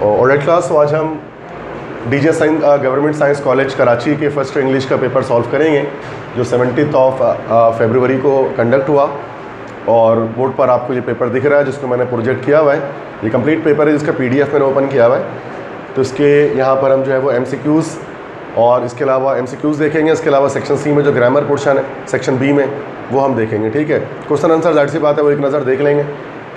Alright class, तो आज हम DJ science government science college Karachi के फर्स्ट इंग्लिश का पेपर सॉल्व करेंगे जो 17 फरवरी को कंडक्ट हुआ। और बोर्ड पर आपको ये पेपर दिख रहा है जिसको मैंने प्रोजेक्ट किया हुआ है। ये कंप्लीट पेपर है जिसका PDF मैंने ओपन किया हुआ है। तो इसके यहाँ पर हम जो है वो MCQs और इसके अलावा MCQs देखेंगे। इसके अलावा सेक्शन C में जो ग्रामर पोर्शन है, सेक्शन B में वो हम देखेंगे। ठीक है, क्वेश्चन आंसर जाहिर सी बात है वो एक नज़र देख लेंगे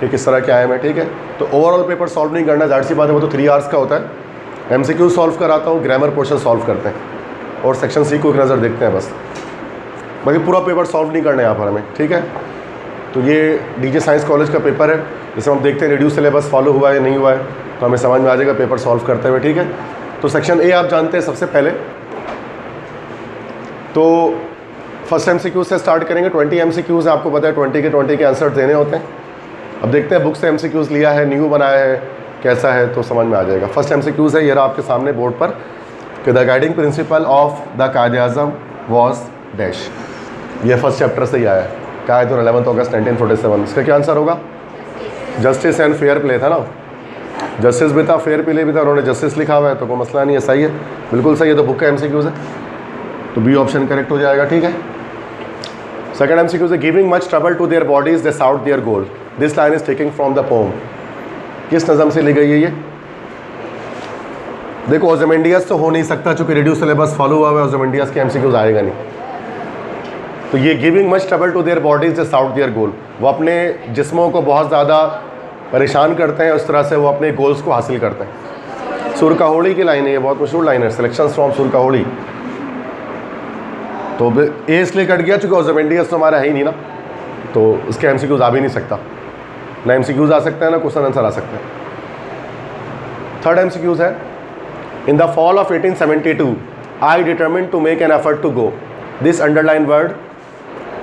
कि किस तरह क्या है मैं। ठीक है, तो ओवरऑल पेपर सॉल्व नहीं करना, जाहिर सी बात है वो तो 3 आवर्स का होता है। MCQ सॉल्व कराता हूँ, ग्रामर पोर्शन सॉल्व करते हैं और सेक्शन C को एक नज़र देखते हैं बस। बाकी पूरा पेपर सॉल्व नहीं करना है यहाँ पर हमें। ठीक है, तो ये डीजे साइंस कॉलेज का पेपर है जिसमें हम देखते हैं रिड्यूस सिलेबस फॉलो हुआ है या नहीं हुआ है, तो हमें समझ में आ जाएगा पेपर सॉल्व करते हुए। ठीक है, तो सेक्शन A आप जानते हैं सबसे पहले। तो फर्स्ट MCQ से स्टार्ट करेंगे। 20 MCQs आपको पता है, 20 के आंसर देने होते हैं। अब देखते हैं बुक से MCQs लिया है, न्यू बनाया है, कैसा है, तो समझ में आ जाएगा। फर्स्ट MCQs है ये रहा आपके सामने बोर्ड पर कि the guiding principle of the Quaid-e-Azam was dash. ये फर्स्ट चैप्टर से ही आया है, कायद और 11 अगस्त 1947। इसका क्या आंसर होगा? जस्टिस एंड फेयर प्ले था ना, जस्टिस भी था, फेयर प्ले भी था, उन्होंने जस्टिस लिखा हुआ है तो कोई मसला नहीं है। सही है, बिल्कुल सही है। तो बुक का MCQs है तो B ऑप्शन करेक्ट हो जाएगा। ठीक है, सेकंड MCQ है giving much trouble to their bodies they sought their goal. This line is taking from the poem. किस नज़म से ली गई है ये? देखो ओज़मेंडियस तो हो नहीं सकता चूँकि रिड्यूस सिलेबस फॉलो हुआ है, ओज़मेंडियस के MCQs आएगा नहीं। तो ये giving much trouble to their bodies they sought their goal, वो अपने जिस्मों को बहुत ज़्यादा परेशान करते हैं, उस तरह से वो अपने गोल्स को हासिल करते हैं। सुरकाहोड़ी की लाइन है, ये बहुत मशहूर लाइन है, सिलेक्शंस फ्रॉम सुरकाहोड़ी। तो ए इसलिए कट गया चूँकि ओज़मेंडियस तो हमारा है ही नहीं ना, तो इसके MCQs आ भी नहीं सकता। ना MCQs आ सकते हैं ना क्वेश्चन आंसर आ सकते हैं। थर्ड MCQs है in the fall of 1872 I determined to make an effort to go. This underline word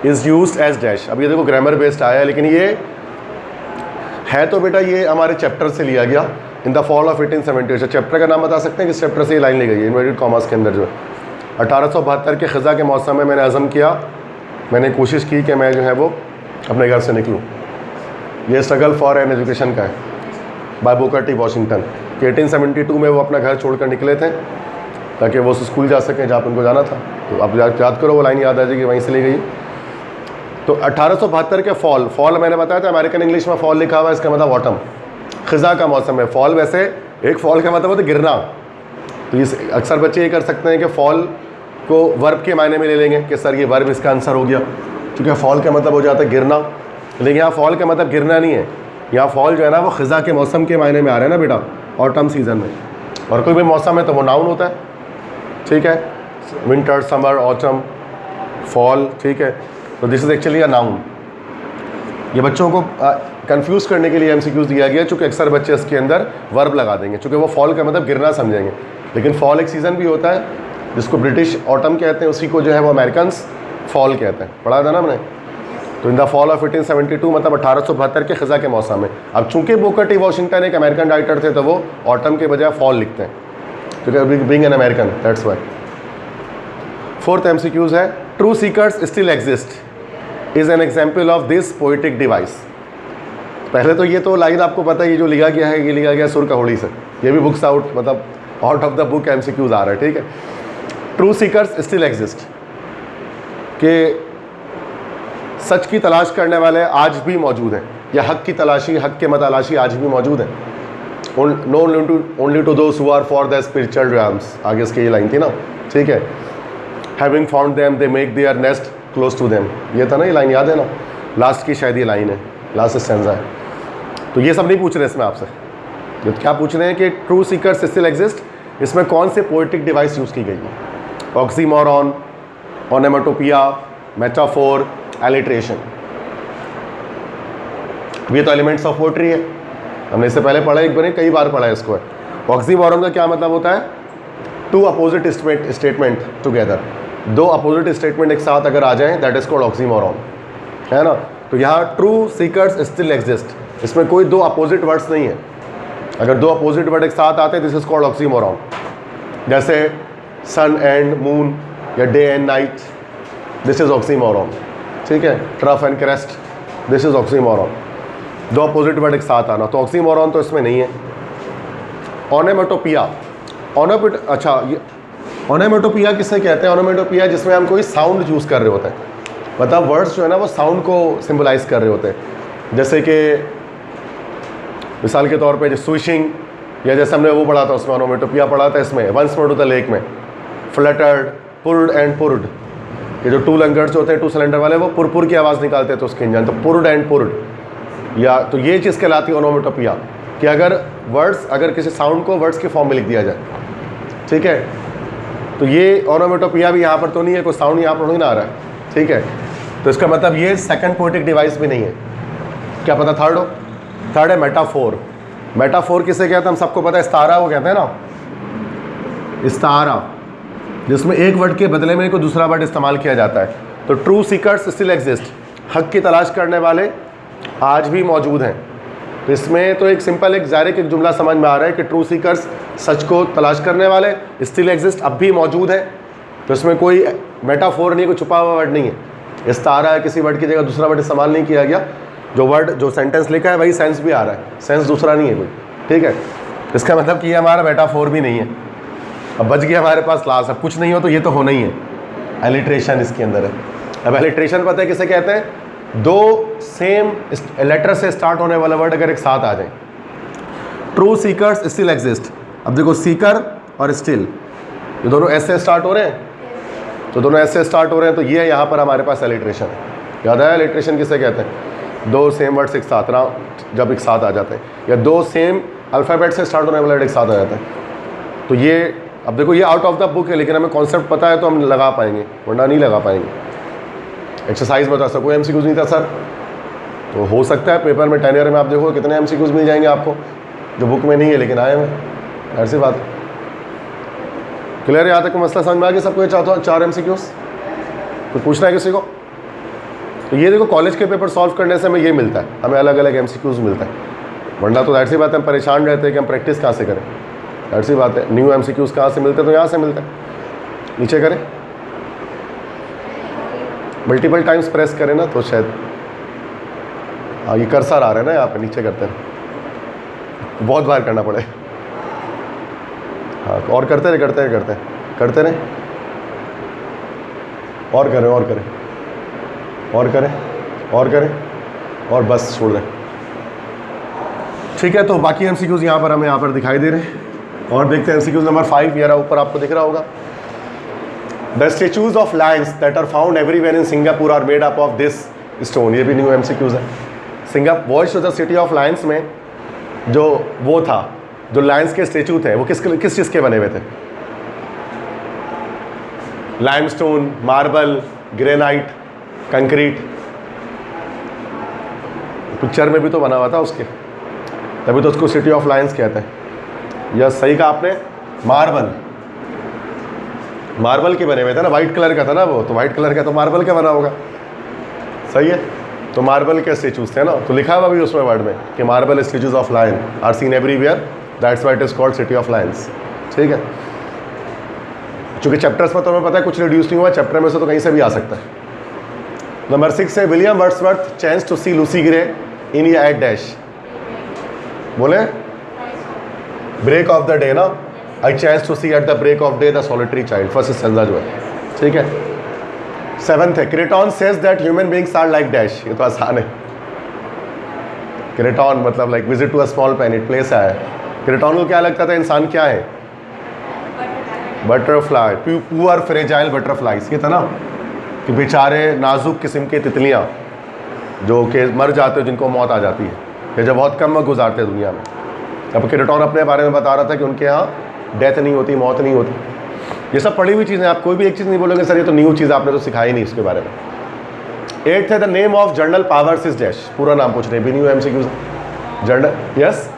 is used as dash. अब ये देखो ग्रामर बेस्ड आया है, लेकिन ये है तो बेटा ये हमारे चैप्टर से लिया गया। इन द फॉल ऑफ 1872 चैप्टर का नाम बता सकते हैं किस चैप्टर से ये लाइन ली गई है? इन्वर्टेड कॉमर्स के अंदर जो है 1872 के ख़ज़ा के मौसम में मैंने अज़म किया, मैंने कोशिश की कि मैं जो है वो अपने घर से निकलूँ। ये स्ट्रगल फॉर एन एजुकेशन का है बाय बुकर टी वॉशिंगटन कि 1872 में वो अपना घर छोड़कर निकले थे ताकि वो स्कूल जा सकें जहाँ पर उनको जाना था। तो आप याद करो, वो लाइन याद आ जाएगी, वहीं से ली गई। तो 1872 के फॉल मैंने बताया था, अमेरिकन इंग्लिश में फॉल लिखा हुआ है, इसका मतलब ऑटम, ख़ज़ा का मौसम है। फॉल वैसे एक फॉल का मतलब होता है गिरना। तो इस अक्सर बच्चे ये कर सकते हैं कि फॉल को वर्ब के मायने में ले लेंगे कि सर ये वर्ब इसका आंसर हो गया, क्योंकि फॉल का मतलब हो जाता है गिरना। लेकिन यहाँ फॉल का मतलब गिरना नहीं है, यहाँ फॉल जो है ना वो ख़ज़ा के मौसम के मायने में आ रहा है ना बेटा, ऑटम सीज़न में। और कोई भी मौसम है तो वो नाउन होता है। ठीक है, विंटर, समर, ऑटम, फॉल। ठीक है, तो this is actually a noun. ये बच्चों को कंफ्यूज करने के लिए MCQs दिया गया, चूँकि अक्सर बच्चे इसके अंदर वर्ब लगा देंगे, चूँकि वो फॉल का मतलब गिरना समझेंगे। लेकिन फॉल एक सीज़न भी होता है जिसको ब्रिटिश ऑटम कहते हैं, उसी को जो है वो अमेरिकन्स फॉल कहते हैं। पढ़ा था ना हमने। तो इन द फॉल ऑफ 1872 मतलब 1872 के ख़ज़ा के मौसम में। अब चूँकि बुकर टी वॉशिंगटन एक अमेरिकन राइटर थे तो वो ऑटम के बजाय फॉल लिखते हैं, क्योंकि being an American, that's why. Fourth MCQs है true seekers still exist is an example of this poetic device. पहले तो ये तो लाइन आपको पता है, ये जो लिखा गया है ये लिखा गया सुरकाहोड़ी से। ये भी बुक्स आउट मतलब out of the book MCQs आ रहा है। ठीक है, ट्रू सीकर्स स्टिल एग्जिस्ट कि सच की तलाश करने वाले आज भी मौजूद हैं, या हक की तलाशी, हक के मतलाशी आज भी मौजूद हैं। Only to those who are for the spiritual realms, आगे इसकी ये लाइन थी ना। ठीक है, having found them they make their nest close to them, ये था ना, ये लाइन याद है ना, लास्ट की शायद ये लाइन है, लास्ट स्टैंजा है। तो ये सब नहीं पूछ रहे इसमें आपसे, ये क्या पूछ रहे हैं कि ट्रू सीकर्स स्टिल एग्जिस्ट, इसमें कौन से पोइटिक डिवाइस यूज़ की गई है? Oxymoron, onomatopoeia, metaphor, alliteration. ये तो एलिमेंट्स ऑफ पोइट्री है, हमने इससे पहले पढ़ा, एक बार कई बार पढ़ा है इसको। ऑक्सीमोरॉन का क्या मतलब होता है? टू अपोजिट स्टेटमेंट टुगेदर, दो अपोजिट स्टेटमेंट एक साथ अगर आ जाएं, दैट इज कॉल्ड ऑक्सीमोरॉन, है ना। तो यहाँ ट्रू सीकर्स स्टिल एग्जिस्ट, इसमें कोई दो अपोजिट वर्ड्स नहीं है। अगर दो अपोजिट वर्ड एक साथ आते हैं दिस इज कॉल्ड ऑक्सीमोरॉन। जैसे सन एंड मून या day and night, this is oxymoron. ठीक है, trough and crest, this is oxymoron. दो अपोजिट वर्ड एक साथ आना, तो ऑक्सीमोरॉन तो इसमें नहीं है। ओनोमेटोपिया, अच्छा ये ओनोमेटोपिया किसे कहते हैं? ओनोमेटोपिया जिसमें हम कोई साउंड यूज़ कर रहे होते हैं, मतलब वर्ड्स जो है ना वो साउंड को सिंबलाइज कर रहे होते हैं। जैसे कि मिसाल के तौर पे जो स्विशिंग, या जैसे हमने वो पढ़ा था उसमें ओनोमेटोपिया पढ़ा था इसमें, once more to the lake में, फ्लटर्ड, पुर्ड एंड पुर्ड, ये जो टू लंगर्स होते हैं, टू सिलेंडर वाले, वो पुर की आवाज़ निकालते थे तो उसके इंजन, तो पुर्ड एंड पुर्ड, या तो ये चीज़ कहलाती है ओनोमेटोपिया, कि अगर वर्ड्स, अगर किसी साउंड को वर्ड्स के फॉर्म में लिख दिया जाए, ठीक है, तो ये ओनोमेटोपिया भी यहाँ पर तो नहीं है, कोई साउंड यहाँ पर नहीं ना आ रहा है, ठीक है, तो इसका मतलब ये सेकंड पोएटिक डिवाइस भी नहीं है। क्या पता थर्ड हो? थर्ड है मेटाफोर। मेटाफोर किसे कहते हैं? हम सबको पता है, इस्तारा वो कहते हैं ना, इस्तारा, जिसमें एक वर्ड के बदले में कोई दूसरा वर्ड इस्तेमाल किया जाता है। तो ट्रू सीकर्स स्टिल एग्जिस्ट, हक की तलाश करने वाले आज भी मौजूद हैं। तो इसमें तो एक सिंपल एक ज़ाहिर एक जुमला समझ में आ रहा है कि ट्रू सीकर्स, सच को तलाश करने वाले, स्टिल एग्जिस्ट, अब भी मौजूद है। तो इसमें कोई मेटाफोर नहीं, कोई छुपा हुआ वर्ड नहीं है। इस्तारा है, किसी वर्ड की जगह दूसरा वर्ड इस्तेमाल नहीं किया गया, जो वर्ड जो सेंटेंस लिखा है वही सेंस भी आ रहा है, सेंस दूसरा नहीं है कोई, ठीक है। इसका मतलब कि ये हमारा मेटाफोर भी नहीं है। अब बच गया हमारे पास लास्ट, अब कुछ नहीं हो तो ये तो होना ही है, एलिट्रेशन इसके अंदर है। अब एलिट्रेशन पता है किसे कहते हैं? दो सेम लेटर से स्टार्ट होने वाला वर्ड अगर एक साथ आ जाए। ट्रू सीकर्स स्टिल एग्जिस्ट, अब देखो सीकर और स्टिल ये दोनों एस से स्टार्ट हो रहे हैं, तो दोनों एस से स्टार्ट हो रहे हैं, तो ये यहाँ पर हमारे पास एलिट्रेशन है। याद है एलिट्रेशन किसे कहते हैं? दो सेम वर्ड्स एक साथ ना, जब एक साथ आ जाते हैं, या दो सेम अल्फ़ाबेट से स्टार्ट होने वाला वर्ड एक साथ आ जाता है। तो ये अब देखो ये आउट ऑफ द बुक है, लेकिन हमें कॉन्सेप्ट पता है तो हम लगा पाएंगे, वरना नहीं लगा पाएंगे। एक्सरसाइज बता सको, एमसीक्यूज नहीं था सर, तो हो सकता है पेपर में 10 ईयर में आप देखो कितने एमसीक्यूज मिल जाएंगे आपको जो बुक में नहीं है लेकिन आए हैं। ऐसी बात क्लियर है? यहाँ तक मसला समझ में आ गया सबको? चाहता 4 एमसीक्यूज कुछ पूछना है किसी को? तो ये देखो कॉलेज के पेपर सॉल्व करने से हमें ये मिलता है, हमें अलग अलग एमसीक्यूज मिलता है, वरना तो ऐसी बात है हम परेशान रहते हैं कि हम प्रैक्टिस कहाँ से करें। ऐसी बात है, न्यू एमसीक्यूज कहाँ से मिलते हैं? तो यहाँ से मिलता है। नीचे करें, मल्टीपल टाइम्स प्रेस करें ना तो शायद, हाँ ये कर्सर आ रहा है ना यहाँ पे, नीचे करते हैं, बहुत बार करना पड़े। हाँ और करते रहे करते रहे करते करते रहे, और करें और करें और करें और करें और बस छोड़ दें, ठीक है। तो बाकी एमसीक्यूज यहाँ पर हमें यहाँ पर दिखाई दे रहे हैं, और देखते हैं एमसीक्यूज नंबर 5, ये रहा ऊपर आपको दिख रहा होगा। The statues of lions that are found everywhere in Singapore are made up of this stone, ये भी न्यू एमसीक्यूज है। Voice to the city of lions में जो वो था, जो लायंस के स्टेचू थे, वो किस चीज़ के बने हुए थे? Limestone, marble, granite, concrete. Picture में भी तो बना हुआ था उसके, तभी तो उसको सिटी ऑफ लायंस कहते हैं। यह सही कहा आपने, मार्बल के बने हुए थे ना, वाइट कलर का था ना वो, तो वाइट कलर का तो मार्बल का बना होगा, सही है। तो मार्बल के स्टेचूज थे ना, तो लिखा हुआ भी उसमें वर्ड में कि marble statues of lion are seen everywhere, that's why it is called city of lions, ठीक है। चूँकि चैप्टर्स में तो हमें पता है कुछ रिड्यूस नहीं हुआ, चैप्टर में से तो कहीं से भी आ सकता है। नंबर 6 है William Wordsworth chance to see Lucy Gray in ये एट डैश, बोले ब्रेक ऑफ द डे ना, I chance to see at the break of day the solitary child, first stanza जो है, ठीक है। 7 है Creighton says that human beings are like dash, ये तो आसान है। क्रेटॉन मतलब like visit to a small planet, place है। क्रेटॉन को क्या लगता था इंसान क्या है? बटरफ्लाई, पुअर फ्रेजाइल बटरफ्लाइज, ये था ना कि बेचारे नाजुक किस्म के तितलियाँ जो कि मर जाते हो, जिनको मौत आ जाती है, या जो बहुत कम वक्त गुजारते हैं दुनिया में। अब क्रेटॉन अपने बारे में बता रहा था कि उनके यहाँ डेथ नहीं होती, मौत नहीं होती। ये सब पढ़ी हुई चीज़ें, आप कोई भी एक चीज़ नहीं बोलोगे सर ये तो न्यू चीज़ आपने तो सिखाई नहीं इसके बारे में। 8 है the name of general powers is dash, पूरा नाम पूछ रहे हैं, भी new MCQs. General, yes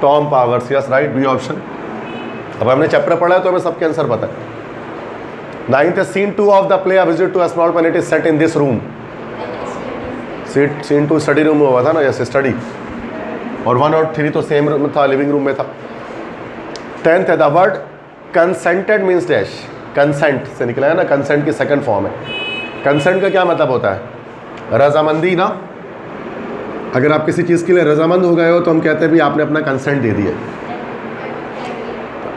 Tom Powers, yes right, B option. अब हमने चैप्टर पढ़ा है तो हमें सबके आंसर पता है। 9 है scene 2 of the play a visit to a small planet is set in this room, scene 2 study room में हुआ था ना, यस स्टडी, और 1 और 3 तो सेम रूम था, लिविंग रूम में था। 10 है the word consented means dash, consent से निकला है ना, कंसेंट की सेकंड फॉर्म है। कंसेंट का क्या मतलब होता है? रजामंदी ना, अगर आप किसी चीज़ के लिए रजामंद हो गए हो तो हम कहते हैं भी आपने अपना कंसेंट दे दिया,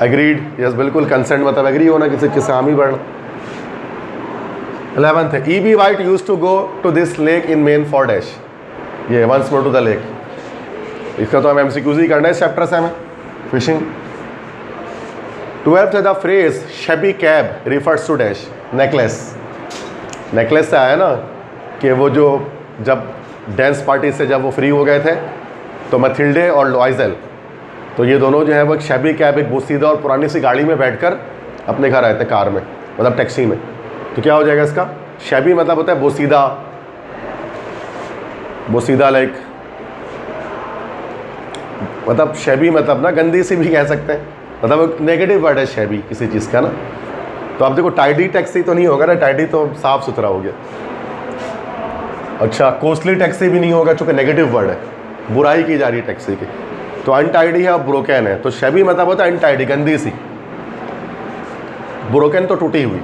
एग्रीड, यस बिल्कुल, कंसेंट मतलब एग्री होना, किसी के हामी बढ़ना। 11th है E.B. White used to go to this lake in Maine for dash, ये once more to the lake, इसका तो हम MCQs ही करना है इस चैप्टर से हमें, फिशिंग। 12th है the phrase shabby cab refers to dash, necklace, necklace से आया ना कि वो जो जब डांस पार्टी से जब वो फ्री हो गए थे तो मथिल्डे और लॉइजल, तो ये दोनों जो है वो एक शैबी कैब, एक बोसीदा और पुरानी सी गाड़ी में बैठकर अपने घर आए थे, कार में, मतलब टैक्सी में। तो क्या हो जाएगा इसका, शैबी मतलब होता है बोसीदा, बोसीदा लाइक मतलब शैबी मतलब ना गंदी सी भी कह सकते हैं, मतलब नेगेटिव वर्ड है शैबी किसी चीज़ का ना। तो आप देखो टाइडी टैक्सी तो नहीं होगा ना, टाइडी तो साफ सुथरा हो गया। अच्छा, कॉस्टली टैक्सी भी नहीं होगा चूँकि नेगेटिव वर्ड है, बुराई की जा रही है टैक्सी की। तो अनटाइडी है और ब्रोकन है, तो शैबी मतलब होता है अनटाइडी, गंदी सी, ब्रोकन तो टूटी हुई,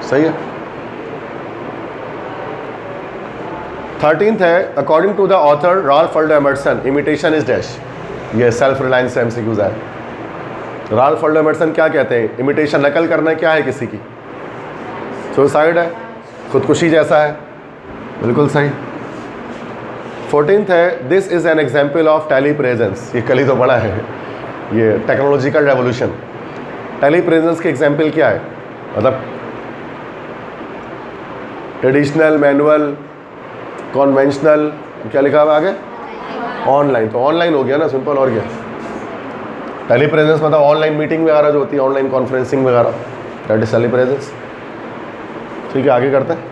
सही है। 13th है according to the author Ralph Waldo Emerson imitation is dash, ये सेल्फ रिलायंस MCQs है। राल्फ वाल्डो एमर्सन क्या कहते हैं, इमिटेशन नकल करना क्या है किसी की, सुसाइड है, खुदकुशी जैसा है, बिल्कुल सही। 14th है this is an example of telepresence, ये कल ही तो बड़ा है, ये टेक्नोलॉजिकल रेवोल्यूशन। टेली प्रेजेंस की एग्जाम्पल क्या है, मतलब ट्रेडिशनल, मैनुअल, कॉन्वेंशनल, क्या लिखा हुआ आगे, ऑनलाइन, तो ऑनलाइन हो गया ना, सिंपल, और क्या। टेली प्रेजेंस मतलब ऑनलाइन मीटिंग वगैरह जो होती है, ऑनलाइन कॉन्फ्रेंसिंग वगैरह, दैट इज टेली प्रेजेंस। ठीक है, आगे करते हैं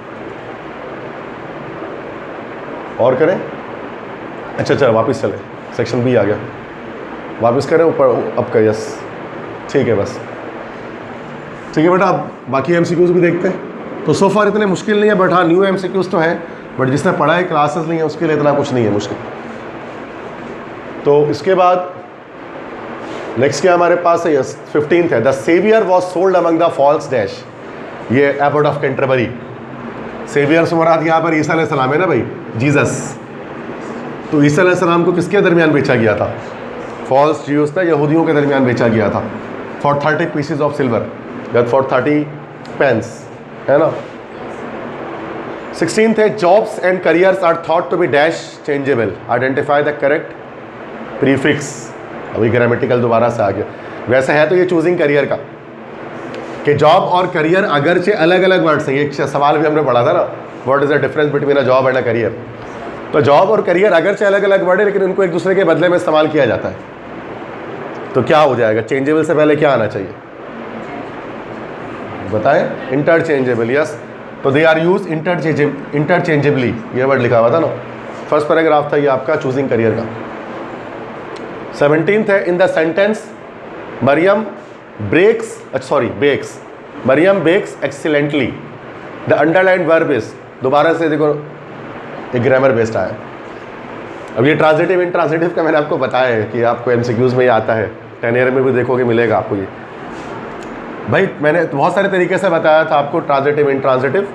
और करें। अच्छा चलो वापस चले, सेक्शन B आ गया, वापस करें ऊपर अब का, यस ठीक है, बस ठीक है बेटा। अब बाकी MCQs भी देखते हैं। तो सो फार इतने मुश्किल नहीं है, बट हाँ न्यू MCQs तो हैं, बट जिसने पढ़ा है क्लासेस नहीं है उसके लिए इतना कुछ नहीं है मुश्किल। तो इसके बाद नेक्स्ट क्या हमारे पास है, यस 15th है the saviour was sold among the false dash, ये एबॉट ऑफ कैंटरबरी। सेवियर से मुराद यहाँ पर ईसा अलैहिस्सलाम है ना भाई, जीसस। तो ईसा अलैहिस्सलाम को किसके दरमियान बेचा गया था, फॉल्स ज्यूस था, यहूदियों के दरमियान बेचा गया था, for 30 pieces of silver, that for 30 pence, है ना। 16th है jobs and careers are thought to be dash changeable, identify the correct prefix. अभी ग्रामेटिकल दोबारा से आ गया, वैसे है तो ये चूजिंग करियर का, कि जॉब और करियर अगरचे अलग अलग वर्ड्स हैं, ये सवाल भी हमने पढ़ा था ना, what is the difference between a job and a career. तो जॉब और करियर अगरचे अलग अलग वर्ड है, लेकिन इनको एक दूसरे के बदले में इस्तेमाल किया जाता है। तो क्या हो जाएगा, चेंजेबल से पहले क्या आना चाहिए बताएं, इंटरचेंजेबल, यस। तो दे आर यूज इंटरचेंजेबली, ये वर्ड लिखा हुआ था ना, फर्स्ट पैराग्राफ था ये आपका चूजिंग करियर का। 17th है in the sentence Mariam bakes, Mariam bakes excellently, the underline verb is, दोबारा से देखो एक ग्रामर बेस्ड आया। अब ये ट्रांजिटिव इंट्रांजिटिव का मैंने आपको बताया है कि आपको MCQs में ये आता है, 10 ईयर में भी देखोगे मिलेगा आपको ये। भाई मैंने बहुत सारे तरीके से बताया था आपको transitive intransitive.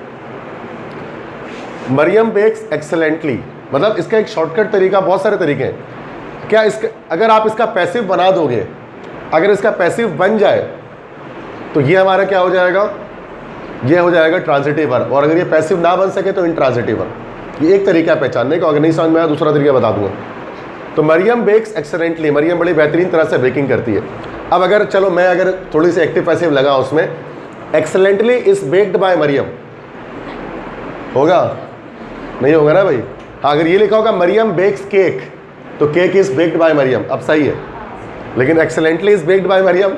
Mariam bakes excellently मतलब इसका एक शॉर्टकट तरीका, बहुत सारे तरीके हैं। क्या इसका अगर आप इसका पैसिव बना दोगे, अगर इसका पैसिव बन जाए तो ये हमारा क्या हो जाएगा, ये हो जाएगा ट्रांजिटिव वर्ब, और अगर ये पैसिव ना बन सके तो इंट्रांजिटिव वर्ब। ये एक तरीका है पहचानने का, अगर नहीं समझ में आया दूसरा तरीका बता दूंगा। तो मरियम बेक्स एक्सेलेंटली, मरियम बड़ी बेहतरीन तरह से बेकिंग करती है। अब अगर चलो मैं अगर थोड़ी सी एक्टिव पैसिव लगा उसमें, excellently is baked by Mariam, होगा नहीं होगा ना भाई। अगर ये लिखा होगा मरियम बेक्स केक, तो cake is baked by Mariam, अब सही है। लेकिन excellently is baked by Mariam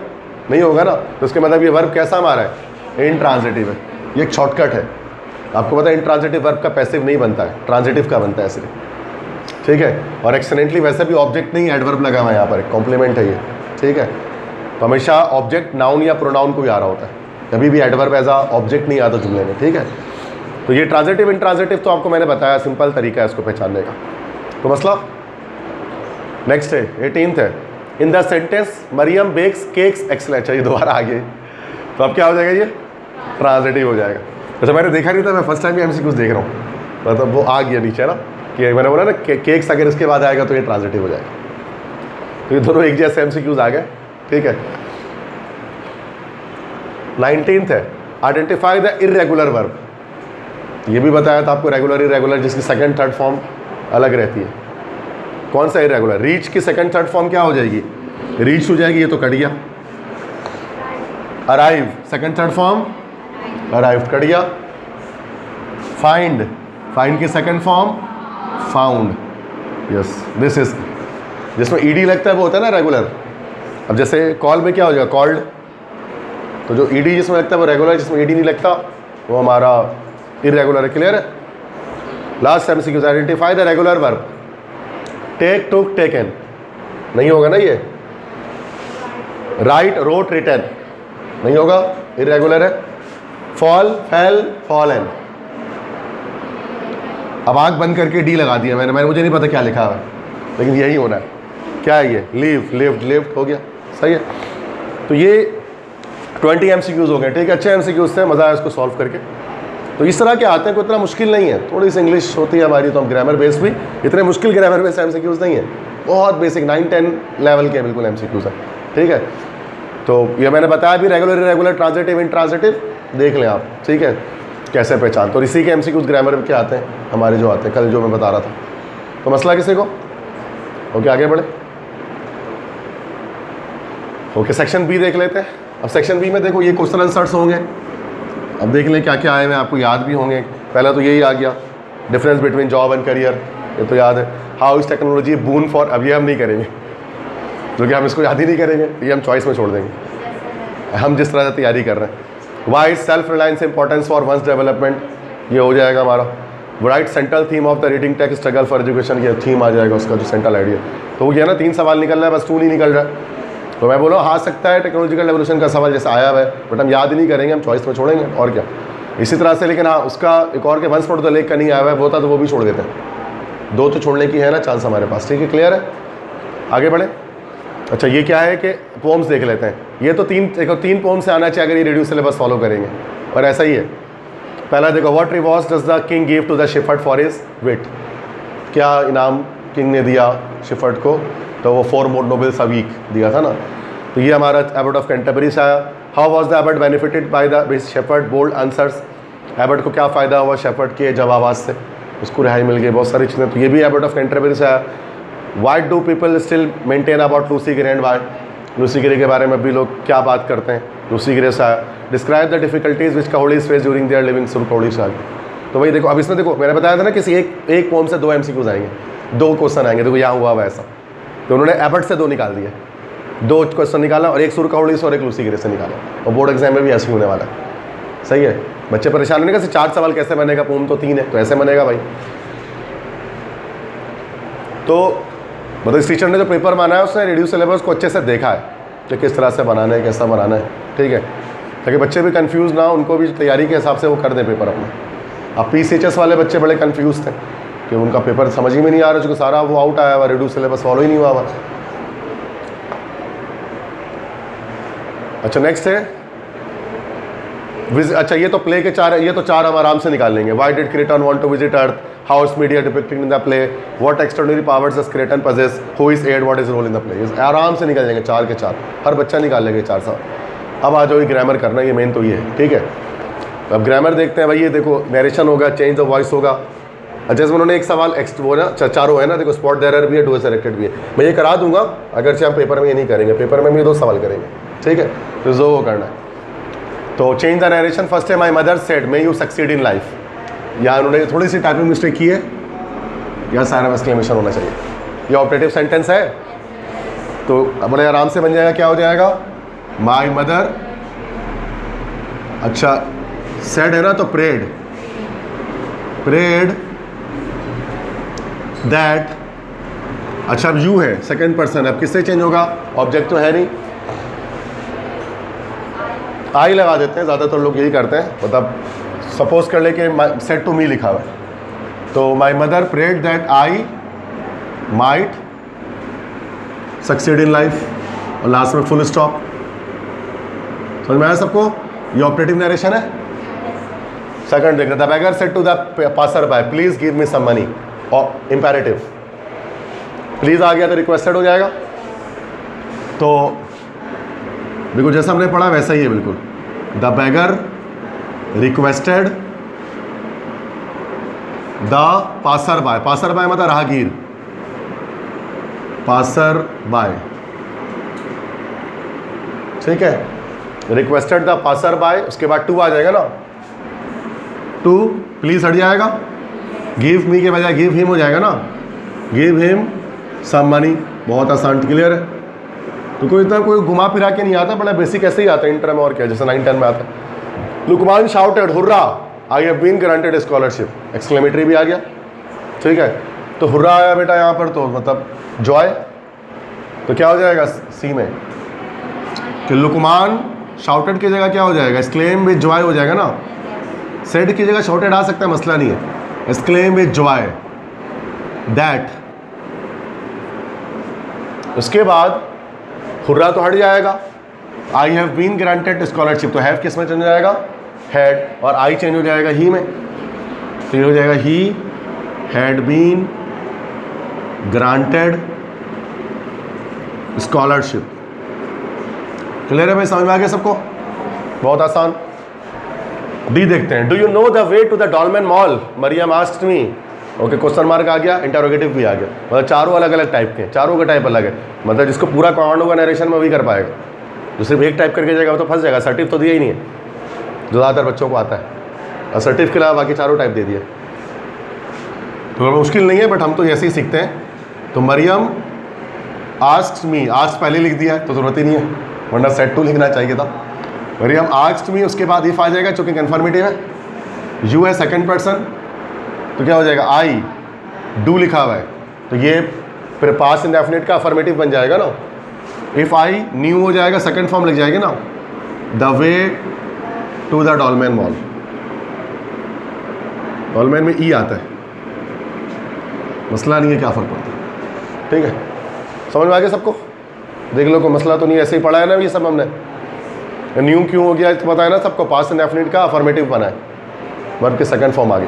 नहीं होगा ना, तो उसके मतलब ये वर्ब कैसा हमारा है, इंट्रांजिटिव है। ये एक शॉर्टकट है, आपको पता है इंट्रांजिटिव वर्ब का पैसिव नहीं बनता है, ट्रांजिटिव का बनता है इसलिए, ठीक है। और एक्सेलेंटली वैसे भी ऑब्जेक्ट नहीं, एडवर्ब लगा हुआ है यहाँ पर, कॉम्प्लीमेंट है ये, ठीक है। तो हमेशा ऑब्जेक्ट नाउन या प्रोनाउन को भी आ रहा होता है, कभी भी एडवर्ब एज आ ऑब्जेक्ट नहीं आता जुमले में, ठीक है। तो ये ट्रांजिटिव इंट्रांजिटिव तो आपको मैंने बताया, सिंपल तरीका है इसको पहचानने का। तो मसला नेक्स्ट है 18th है in the sentence Mariam bakes cakes excellent, चाहिए दोबारा आगे, तो अब क्या हो जाएगा, ये ट्रांजिटिव हो जाएगा। अच्छा मैंने देखा नहीं था, मैं फर्स्ट टाइम भी MCQs देख रहा हूँ, मतलब वो आ गया नीचे ना, कि मैंने बोला ना केक्स अगर इसके बाद आएगा तो ये ट्रांजिटिव हो जाएगा। तो ये दोनों एक जैसे MCQs आ गए, ठीक है। 19th है आइडेंटिफाई द इर्रेगुलर वर्ब। ये भी बताया था आपको रेगुलर इरेगुलर जिसकी सेकंड थर्ड फॉर्म अलग रहती है। कौन सा इरेगुलर? रीच की सेकंड थर्ड फॉर्म क्या हो जाएगी? रीच हो जाएगी, ये तो कट गया। Arrive second third form arrived, cut गया। फाइंड, फाइंड की second form found, yes this is. जिसमें ईडी लगता है वो होता है ना रेगुलर। अब जैसे कॉल में क्या हो जाएगा? कॉल्ड, तो जो ईडी जिसमें लगता है वो रेगुलर, जिसमें ईडी नहीं लगता वो हमारा इरेगुलर है। क्लियर है? Last MCQ, identify the regular verb. Take, took, taken, नहीं होगा ना ये। राइट, रोट, रिटन, नहीं होगा, इरेगुलर है। Fall, fail, fallen. अब आंख बंद करके डी लगा दिया मैंने मुझे नहीं पता क्या लिखा है, लेकिन यही होना है। क्या है ये? लीव, लिव्ड, लिफ्ट हो गया, सही है। तो ये 20 एमसीक्यूज हो गए, ठीक है। अच्छे एमसीक्यूज थे, मज़ा आया इसको सॉल्व करके। तो इस तरह के आते हैं, कोई इतना मुश्किल नहीं है। थोड़ी सी इंग्लिश होती है हमारी, तो हम ग्रामर बेस्ड भी, इतने मुश्किल ग्रामर बेस्ड एमसीक्यूज नहीं है, बहुत बेसिक 9-10 लेवल के बिल्कुल एमसीक्यूज है, ठीक है। तो ये मैंने बताया भी, रेगुलर इरेगुलर ट्रांजिटिव इंट्रांजिटिव देख लें आप, ठीक है, कैसे पहचान। तो इसी के एमसीक्यूज ग्रामर के आते हैं हमारे, जो आते हैं कल जो मैं बता रहा था। तो मसला किसी को? ओके, आगे बढ़े। ओके, सेक्शन बी देख लेते हैं। अब सेक्शन बी में देखो ये क्वेश्चन आंसर्स होंगे। अब देख लें क्या क्या आए हुए, आपको याद भी होंगे। पहला तो यही आ गया, difference between job and career, ये तो याद है। How is technology boon for, अब ये हम नहीं करेंगे क्योंकि हम इसको याद ही नहीं करेंगे, ये हम चॉइस में छोड़ देंगे, हम जिस तरह से तैयारी कर रहे हैं। Why is self reliance importance for one's development, ये हो जाएगा हमारा। Right central theme of the reading text struggle for education, ये थीम आ जाएगा उसका, जो सेंट्रल आइडिया। तो वो ये ना 3 सवाल निकल रहा है, बस 2 नहीं निकल रहा है। तो मैं बोला हाँ सकता है टेक्नोलॉजिकल रेवोल्यूशन का सवाल जैसे आया हुआ है, बट हम याद ही नहीं करेंगे, हम चॉइस में छोड़ेंगे और क्या। इसी तरह से, लेकिन हाँ उसका एक और के वंस मोड द लेक का नहीं आया हुआ है, वो था तो वो भी छोड़ देते हैं। 2 तो छोड़ने की है ना चांस हमारे पास, ठीक है। क्लियर है? आगे बढ़े। अच्छा, ये क्या है कि पोम्स देख लेते हैं। ये तो 3 पोम्स से आना चाहिए अगर ये रेडियो सिलेबस फॉलो करेंगे, और ऐसा ही है। पहला देखो, what reward does the king give to the shepherd for his wit, क्या इनाम किंग ने दिया शिफर्ड को? तो वो 4 मोर नोबल्स अ वीक दिया था ना। तो ये हमारा एबर्ट ऑफ कैंटरबरी से आया। How was the abbot benefited by the shepherd bold answers, abbot को क्या फ़ायदा हुआ शेफर्ड के जवाब से, उसको रिहाई मिल गई, बहुत सारी चीज़ें। तो ये भी एबर्ट ऑफ कैंटरबरी से आया। Why do people still maintain about Lucy Gray and why, Lucy Gray के बारे में भी लोग क्या बात करते हैं, लूसी ग्रे से आया। Describe the difficulties which Cowdies face during their living through Cowdies. तो वही देखो, अब इसमें देखो मैंने बताया था ना, किसी एक पोम से 2 एमसीक्यूज आएंगे, 2 क्वेश्चन आएंगे। देखो यहाँ हुआ हुआ ऐसा, तो उन्होंने एबर्ट से 2 निकाल दिए, 2 क्वेश्चन निकाला, और एक सुरकाउडी से और एक लूसी ग्रे से निकाला। और बोर्ड एग्जाम में भी ऐसे होने वाला है, सही है। बच्चे परेशान होने का 4 सवाल कैसे बनेगा, पोम तो 3 है, तो ऐसे बनेगा भाई। तो मतलब इस टीचर ने जो पेपर माना है उसने रेडियो सिलेबस को अच्छे से देखा है कि किस तरह से बनाना है, कैसा बनाना है, ठीक है, ताकि बच्चे भी कंफ्यूज ना हो, उनको भी तैयारी के हिसाब से वो कर दें पेपर अपना। अब PCHS वाले बच्चे बड़े कंफ्यूज थे कि उनका पेपर समझ ही में नहीं आ रहा, क्योंकि सारा वो आउट आया हुआ, रेडियो सिलेबस फॉलो ही नहीं हुआ हुआ। अच्छा, नेक्स्ट है अच्छा, ये तो प्ले के 4 है, ये तो 4 हम आराम से निकाल लेंगे। Why did Kreton want to visit earth, how is media depicted in the play, what extraordinary powers does Kreton possess, who is Ed, what is role in the play. आराम से निकल जाएंगे 4 के 4, हर बच्चा निकाल लेंगे 4 सवाल। अब आ जाओ ये ग्रामर करना, ये मेन तो ये है, ठीक है। अब ग्रामर देखते हैं भाई। ये देखो नरेशन होगा, चेंज ऑफ वॉइस होगा। अच्छा, इसमें उन्होंने एक सवाल वो ना 4 है ना, देखो स्पॉट द एरर भी है, डू सेलेक्टेड भी है। मैं ये करा दूंगा, अगर से हम पेपर में ये नहीं करेंगे, पेपर में भी 2 सवाल करेंगे, ठीक है। तो जो वो करना है, तो चेंज द नरेशन। फर्स्ट है my mother said may you succeed in life, यहाँ उन्होंने थोड़ी सी टाइपिंग मिस्टेक की है, यहाँ सारा एक्सक्लेमेशन होना चाहिए। ये ऑपरेटिव सेंटेंस है, तो बड़े आराम से बन जाएगा। क्या हो जाएगा? माई मदर, अच्छा सेड है ना, तो प्रेड, प्रेड दैट। अच्छा, अब यू है सेकंड पर्सन, अब किससे चेंज होगा? ऑब्जेक्ट तो है नहीं, आई लगा देते हैं, ज़्यादातर लोग यही करते हैं। मतलब सपोज कर ले कि सेड टू मी लिखा हुआ है, तो my mother prayed that I might succeed in life, और लास्ट में फुल स्टॉप। समझ में आया सबको? ये ऑपरेटिव नरेशन है। सेकंड देख रहे थे, beggar said to the passer by please give me some money, और इंपेरेटिव प्लीज आ गया तो रिक्वेस्टेड हो जाएगा। तो बिल्कुल जैसा हमने पढ़ा वैसा ही है बिल्कुल, the beggar requested the passer by, passer by मतलब राहगीर, पासर बाय, ठीक है, रिक्वेस्टेड द पासर बाय, उसके बाद टू आ जाएगा ना, टू प्लीज हट जाएगा, गिव मी के बजाय गिव हिम हो जाएगा ना, गिव हिम सम मनी, बहुत आसान, क्लियर है। तो कोई इतना कोई घुमा फिरा के नहीं आता, बड़ा बेसिक ऐसे ही आता है इंटर में, और क्या, जैसे 9-10 में आता है। Luqman shouted hurrah I have been granted scholarship, exclamatory भी आ गया, ठीक है। तो हुर्रा आया बेटा यहाँ पर, तो मतलब जॉय, तो क्या हो जाएगा सी में कि लुकमान शाउटेड की जगह क्या हो जाएगा, एक्सक्लेम विद जॉय हो जाएगा ना, सेड की जगह शाउटेड आ सकता है, मसला नहीं है, एक्सक्लेम विद जॉय दैट। उसके बाद हुर्रा तो हट जाएगा, I have been granted scholarship, तो हैव किस में चेंज हो जाएगा, हैड, और आई चेंज हो जाएगा ही में, तो ये हो जाएगा he had been granted scholarship. Clear है भाई, समझ में आ गया सबको, बहुत आसान। डी देखते हैं, do you know the way to the Dolmen mall, Mariam asked me, okay, question mark आ गया, इंटरोगेटिव भी आ गया, मतलब चारों अलग अलग टाइप के, चारों का टाइप अलग है, मतलब जिसको पूरा कमांड होगा नरेशन में वही कर पाएगा, जो सिर्फ एक टाइप करके जाएगा वो तो फंस जाएगा। असर्टिव तो दिया ही नहीं है, जो ज़्यादातर बच्चों को आता है, असर्टिव के अलावा बाकी चारों टाइप दे दिए, तो मुश्किल नहीं है, बट हम तो ऐसे ही सीखते हैं। तो मरियम आस्क्ड मी, आस्क्ड पहले लिख दिया है तो ज़रूरत ही नहीं है, वरना सेट टू लिखना चाहिए था। मरियम आस्क्ड मी, उसके बाद इफ आ जाएगा, चूँकि कन्फर्मेटिव है, यू है सेकंड पर्सन, तो क्या हो जाएगा, आई डू लिखा हुआ है, तो ये फिर पास्ट इंडेफिनिट का अफर्मेटिव बन जाएगा ना। इफ आई न्यू हो जाएगा, सेकंड फॉर्म लिख जाएगी ना, the way to the Dolmen mall, Dolmen में ई आता है, मसला नहीं है, क्या फर्क पड़ता है, ठीक है, समझ में आ गया सबको। देख लो, कोई मसला तो नहीं, ऐसे ही पढ़ा है ना ये सब हमने, न्यू क्यों हो गया तो पता है ना सबको, पास्ट इंडेफिनिट का अफर्मेटिव बना है, वर्ब के सेकंड फॉर्म आ गई।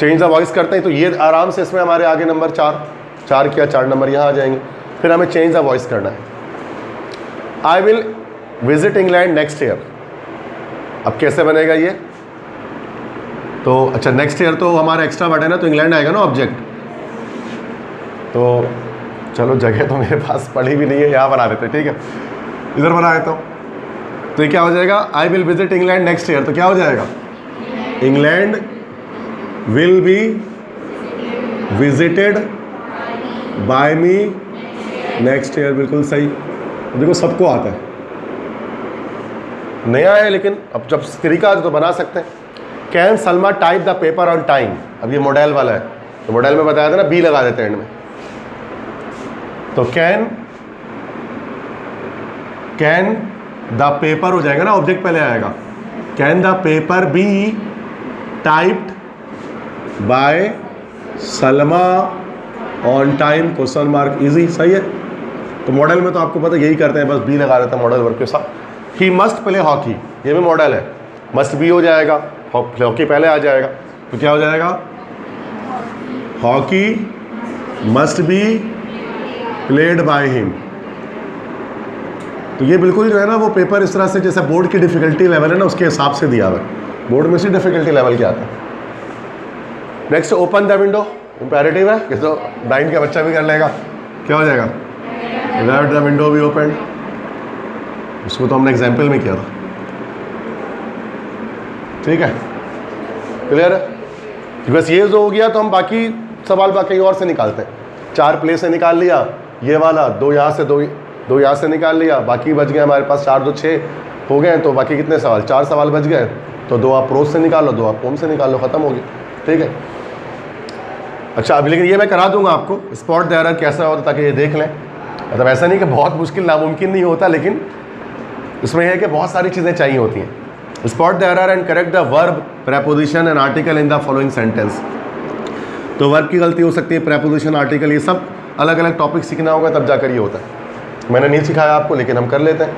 चेंज द वॉइस करते हैं, तो ये आराम से इसमें हमारे आगे नंबर 4 किया, 4 नंबर यहाँ आ जाएंगे। फिर हमें चेंज द वॉइस करना है, I will visit England next year. अब कैसे बनेगा ये, तो अच्छा नेक्स्ट ईयर तो हमारा एक्स्ट्रा वर्ड है ना, तो इंग्लैंड आएगा ना ऑब्जेक्ट, तो चलो जगह तो मेरे पास पड़ी भी नहीं है, यहाँ बना देते, ठीक है, इधर बना देता हूँ। तो ये क्या हो जाएगा, I will visit England next year, तो क्या हो जाएगा, England will be visited by me next year, बिल्कुल सही। देखो सबको आता है, नया है लेकिन अब जब तरीका तो बना सकते हैं। Can Salma type the paper on time, अब ये मॉडल वाला है, तो मॉडल में बताया था ना, बी लगा देते हैं एंड में, तो कैन द पेपर हो जाएगा ना, ऑब्जेक्ट पहले आएगा, can the paper be typed by Salma on time, question mark, easy, सही है। तो मॉडल में तो आपको पता यही करते हैं, बस बी लगा देते हैं मॉडल वर्ब के साथ। ही मस्ट प्ले हॉकी, ये भी मॉडल है, मस्ट बी हो जाएगा, हॉकी पहले आ जाएगा, तो क्या हो जाएगा, hockey must be played by him. तो ये बिल्कुल जो है ना वो पेपर इस तरह से जैसे बोर्ड की डिफिकल्टी लेवल है ना उसके हिसाब से दिया हुआ है, बोर्ड में से डिफिकल्टी लेवल क्या आता है। Next, open the window, imperative है, कि तो 9 का बच्चा भी कर लेगा, क्या हो जाएगा, let the window be open, उसको तो हमने एग्जाम्पल में किया था, ठीक है, क्लियर है। बस ये जो हो गया तो हम बाकी सवाल बाकी और से निकालते हैं। 4 प्ले से निकाल लिया, ये वाला 2 यहाँ से 2 यहाँ से निकाल लिया, बाकी बच गए हमारे पास 4 2 6 हो गए, तो बाकी कितने सवाल, 4 सवाल बच गए, तो 2 आप प्रोज से निकाल लो, 2 आप पोम से निकाल लो, खत्म हो गया, ठीक है। अच्छा, अभी लेकिन ये मैं करा दूंगा आपको, स्पॉट द एरर कैसा होता ताकि ये देख लें, मतलब ऐसा नहीं कि बहुत मुश्किल नामुमकिन नहीं होता, लेकिन इसमें यह है कि बहुत सारी चीज़ें चाहिए होती हैं। Spot the error and correct the verb, preposition and article in the following sentence. तो वर्ब की गलती हो सकती है, प्रेपोजिशन, आर्टिकल, ये सब अलग अलग टॉपिक सीखना होगा तब जाकर ये होता है। मैंने नहीं सिखाया आपको, लेकिन हम कर लेते हैं।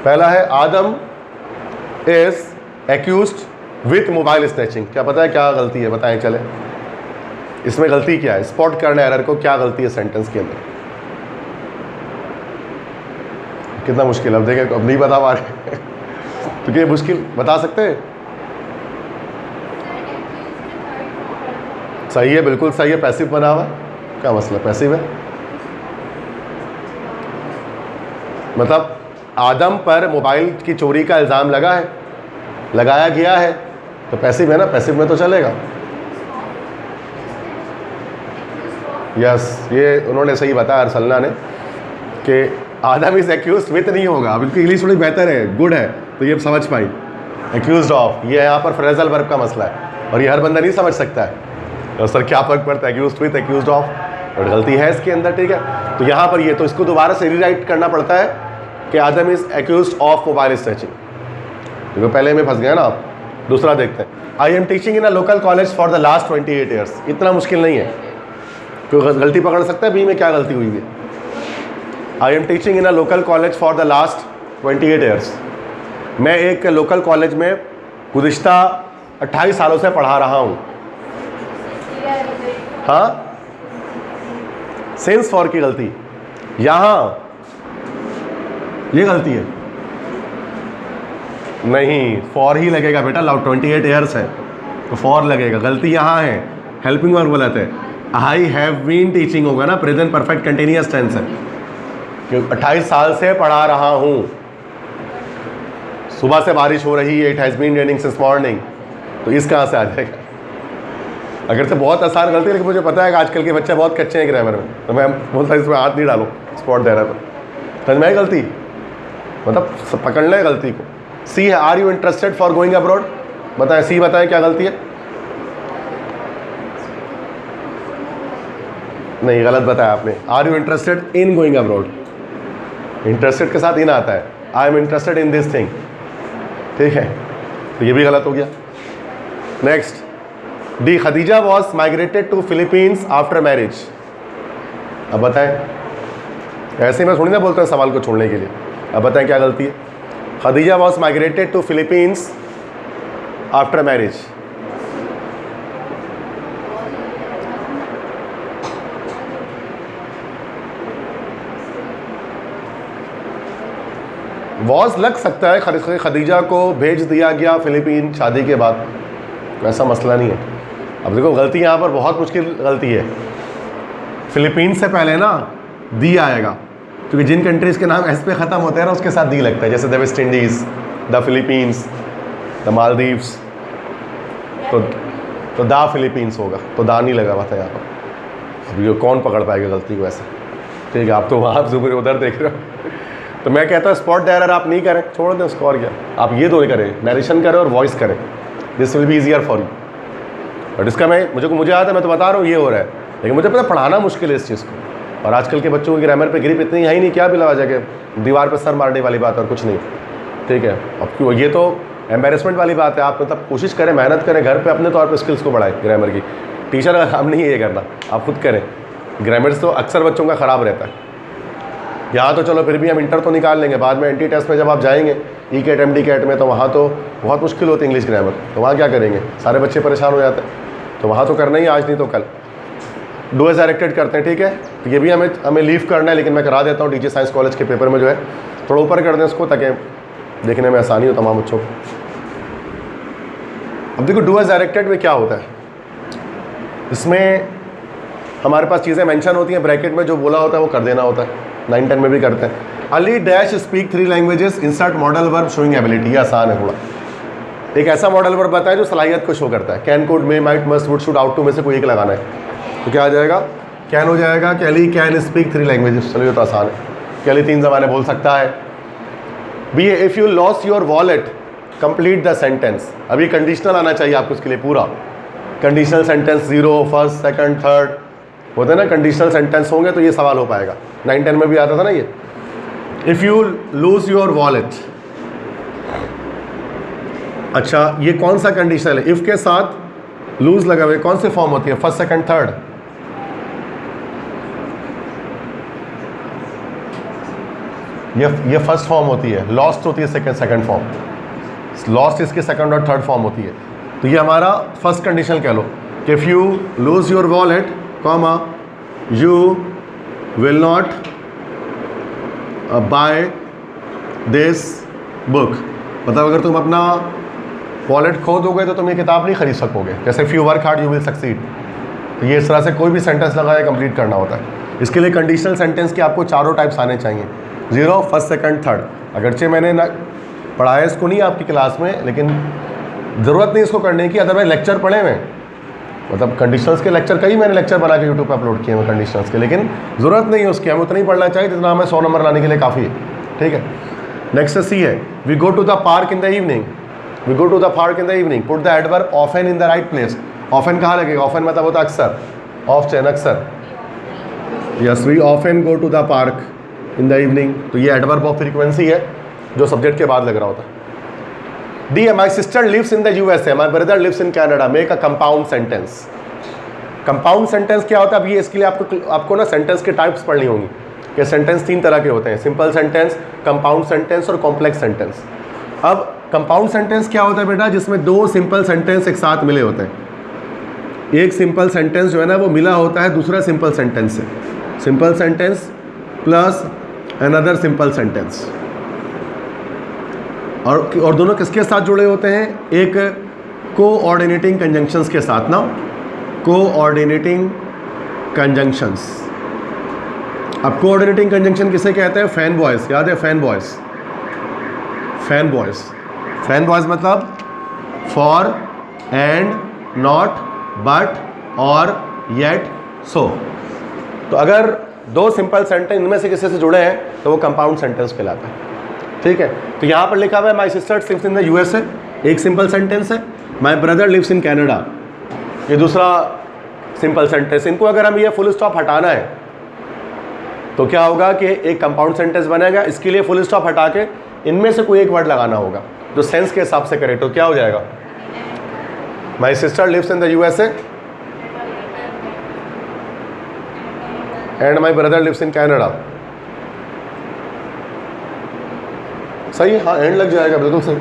पहला है, Adam is accused with mobile snatching. क्या पता है क्या गलती है, बताएं चले, इसमें गलती क्या है, स्पॉट करना एरर को, क्या गलती है सेंटेंस के अंदर। कितना मुश्किल, अब देखें, अब नहीं बता पा रहे क्योंकि ये मुश्किल बता सकते हैं। सही है, बिल्कुल सही है, पैसिव बना हुआ। क्या मसला, पैसिव है मतलब आदम पर मोबाइल की चोरी का इल्ज़ाम लगाया गया है, तो पैसिव है ना, पैसिव में तो चलेगा। यस, ये उन्होंने सही बताया अरसलना ने कि आदम इज एक्यूज विथ नहीं होगा। अब इनकी इंग्लिश थोड़ी बेहतर है, गुड है, तो ये समझ पाई। एक्यूज ऑफ, ये यहाँ पर फ्रेजल वर्ब का मसला है और ये हर बंदा नहीं समझ सकता है। तो सर क्या फ़र्क पड़ता है एक्यूज विथ एक्यूज ऑफ, और गलती है इसके अंदर, ठीक है। तो यहाँ पर ये तो इसको दोबारा से रीराइट करना पड़ता है कि Adam is accuse of mobile snatching, क्योंकि पहले में फंस गया ना आप। दूसरा देखते हैं, I am teaching in a local college for the last 28 years. इतना मुश्किल नहीं है, कोई गलती पकड़ सकता है बी में क्या गलती हुई है। I am teaching in a local college for the last 28 years. मैं एक लोकल कॉलेज में गुज़िश्ता 28 सालों से पढ़ा रहा हूँ। हाँ, सेंस फॉर की गलती, यहाँ ये गलती है नहीं, फॉर ही लगेगा बेटा, 28 ईयर्स है तो फॉर लगेगा, गलती यहाँ है। हेल्पिंग वर्ब गलत है, आई हैव बीन टीचिंग होगा ना, प्रेजेंट परफेक्ट कंटिन्यूअस टेंस है, क्योंकि 28 साल से पढ़ा रहा हूँ। सुबह से बारिश हो रही है, it has been raining since morning, तो इस कहाँ से आ जाएगा। अगर से बहुत आसान गलती है, लेकिन मुझे पता है कि आजकल के बच्चे बहुत कच्चे हैं ग्रामर में, तो मैं बोलता इसमें हाथ नहीं डालो, स्पॉट दे रहा था। समझ में आई गलती, मतलब पकड़ लें गलती को। सी है, are you interested for going abroad, बताएं, सी बताएं क्या गलती है। नहीं, गलत बताया आपने, are you interested in going abroad, interested के साथ इन आता है, I am interested in this thing, ठीक है, तो ये भी गलत हो गया। Next, the Khadija was migrated to Philippines after marriage. अब बताएं, ऐसे मैं थोड़ी ना बोलता हूँ सवाल को छोड़ने के लिए। अब बताएं क्या गलती है। Khadija was migrated to Philippines after marriage. Was लग सकता है, खदीजा को भेज दिया गया फिलीपीन शादी के बाद, ऐसा मसला नहीं है। अब देखो गलती यहाँ पर बहुत मुश्किल गलती है, फिलीपीन से पहले ना दी आएगा, क्योंकि जिन कंट्रीज़ के नाम एस पे ख़त्म होते हैं ना उसके साथ दी लगता है, जैसे the West Indies, the Philippines, the Maldives, तो दा फिलीपींस होगा, तो दा नहीं लगा हुआ था यहाँ पर। अब ये कौन पकड़ पाएगा गलती को ऐसे, ठीक है। आप तो वहाँ जुबरे उधर देख रहे हो, तो मैं कहता हूँ स्पॉट डायलर आप नहीं करें, छोड़ दें उसको, और क्या, आप ये दो ही करें, नरेशन करें और वॉइस करें, this will be easier for you. But इसका मुझे आता है, मैं तो बता रहा हूँ ये हो रहा है, लेकिन मुझे पता पढ़ाना मुश्किल है इस चीज़ को, और आजकल के बच्चों की ग्रामर पे ग्रिप इतनी है ही नहीं, क्या बिला वजह के दीवार पे सर मारने वाली बात और कुछ नहीं, ठीक है। अब क्यों, ये तो एम्बेरसमेंट वाली बात है। आप मतलब कोशिश करें, मेहनत करें, घर पे अपने तौर पे स्किल्स को बढ़ाएं ग्रामर की। टीचर का काम नहीं है ये करना, आप खुद करें। ग्रामर तो अक्सर बच्चों का ख़राब रहता है। यहाँ तो चलो फिर भी हम इंटर तो निकाल लेंगे, बाद में एंटी टेस्ट में जब आप जाएंगे ई कैट एम डी कैट में, तो वहाँ तो बहुत मुश्किल होती है इंग्लिश ग्रामर, तो वहाँ क्या करेंगे, सारे बच्चे परेशान हो जाते हैं। तो वहाँ तो करना ही, आज नहीं तो कल। डू एज डायरेक्टेड करते हैं, ठीक है। तो ये भी हमें लीव करना है, लेकिन मैं करा देता हूँ डीजे साइंस कॉलेज के पेपर में जो है, थोड़ा ऊपर कर दें इसको, ताकि देखने में आसानी हो तमाम बच्चों को। अब देखो डू एज डायरेक्टेड में क्या होता है, इसमें हमारे पास चीज़ें मेंशन होती हैं, ब्रैकेट में जो बोला होता है वो कर देना होता है। 9-10 में भी करते हैं। Ali dash speak 3 languages, insert modal verb showing ability. ये आसान है थोड़ा। एक ऐसा मॉडल वर्ब बताए जो सलाहियत को शो करता है। Can, could, may, might, must, would, should, ought to में से कोई एक लगाना है, तो क्या आ जाएगा, कैन हो जाएगा कि अली कैन स्पीक 3 लैंग्वेजेस। चलो ये तो आसान है कि अली 3 ज़बानें बोल सकता है। B, if you lost your wallet complete the sentence. अभी कंडीशनल आना चाहिए आपको इसके लिए पूरा। Conditional sentence 0, first, second, third होते हैं ना, कंडीशनल सेंटेंस होंगे तो ये सवाल हो पाएगा। 9-10 में भी आता था ना ये। If you lose your wallet, अच्छा ये कौन सा कंडीशनल है, इफ़ के साथ लूज लगा हुए, कौन सी फॉर्म होती है, फर्स्ट, सेकंड, थर्ड। ये फर्स्ट फॉर्म होती है, लॉस्ट होती है सेकंड फॉर्म। लॉस्ट इसकी सेकंड और थर्ड फॉर्म होती है। तो ये हमारा फर्स्ट कंडीशन कह लो कि if you lose your wallet comma you will not buy this book. मतलब अगर तुम अपना वॉलेट खो दोगे तो तुम ये किताब नहीं खरीद सकोगे। जैसे if you work hard you will succeed, तो ये इस तरह से कोई भी सेंटेंस लगाए कंप्लीट करना होता है। इसके लिए कंडीशनल सेंटेंस के आपको चारों टाइप्स आने चाहिए, 0, फर्स्ट, सेकंड, थर्ड। अगरचे मैंने ना पढ़ाया इसको नहीं आपकी क्लास में, लेकिन ज़रूरत नहीं इसको करने की, अदरवाइज लेक्चर पढ़े हुए, मतलब कंडीशनल्स के लेक्चर, कई मैंने लेक्चर बना के यूट्यूब पे अपलोड किए हैं कंडीशनल्स के, लेकिन ज़रूरत नहीं है उसकी, हमें उतना ही पढ़ना चाहिए जितना हमें 100 नंबर लाने के लिए काफ़ी है। ठीक है, नेक्स्ट सी है, we go to the park in the evening, we go to the park in the evening, put the adverb often in the right place. Often कहाँ लगेगा? ऑफन मतलब होता है अक्सर, ऑफ चैन अक्सर। Yes, we often go to the park in the evening, तो ये adverb of frequency है जो सब्जेक्ट के बाद लग रहा होता है। डी है, my sister lives in the USA, my brother lives in Canada, make a compound sentence. Compound sentence क्या होता है? अब ये इसके लिए आपको ना सेंटेंस के टाइप्स पढ़नी होंगी कि सेंटेंस 3 तरह के होते हैं, सिंपल सेंटेंस, कंपाउंड सेंटेंस और कॉम्प्लेक्स सेंटेंस। अब कंपाउंड सेंटेंस क्या होता है बेटा? जिसमें 2 सिंपल सेंटेंस एक साथ मिले होते हैं। एक सिंपल सेंटेंस जो है ना वो मिला होता है दूसरा सिंपल सेंटेंस से, simple sentence plus another simple sentence, और दोनों किसके साथ जुड़े होते हैं? एक कोऑर्डिनेटिंग कंजंक्शंस के साथ ना, कोऑर्डिनेटिंग कंजंक्शंस। अब कोऑर्डिनेटिंग कंजंक्शन किसे कहते हैं? फैन बॉयज, याद है? Fan boys, fan boys, fan boys मतलब फॉर, एंड, नॉट, बट, और, येट, सो। तो अगर 2 सिंपल सेंटेंस इनमें से किसी से जुड़े हैं तो वो कंपाउंड सेंटेंस कहलाता है। ठीक है, तो यहाँ पर लिखा हुआ है my sister lives in the USA, एक सिंपल सेंटेंस है। My brother lives in Canada, ये दूसरा सिंपल सेंटेंस। इनको अगर हम ये फुल स्टॉप हटाना है तो क्या होगा कि एक कंपाउंड सेंटेंस बनेगा। इसके लिए फुल स्टॉप हटा के इनमें से कोई एक वर्ड लगाना होगा जो सेंस के हिसाब से करे, तो क्या हो जाएगा? My sister lives in the USA and my brother lives in Canada. सही है, हाँ, एंड लग जाएगा, बिल्कुल सही,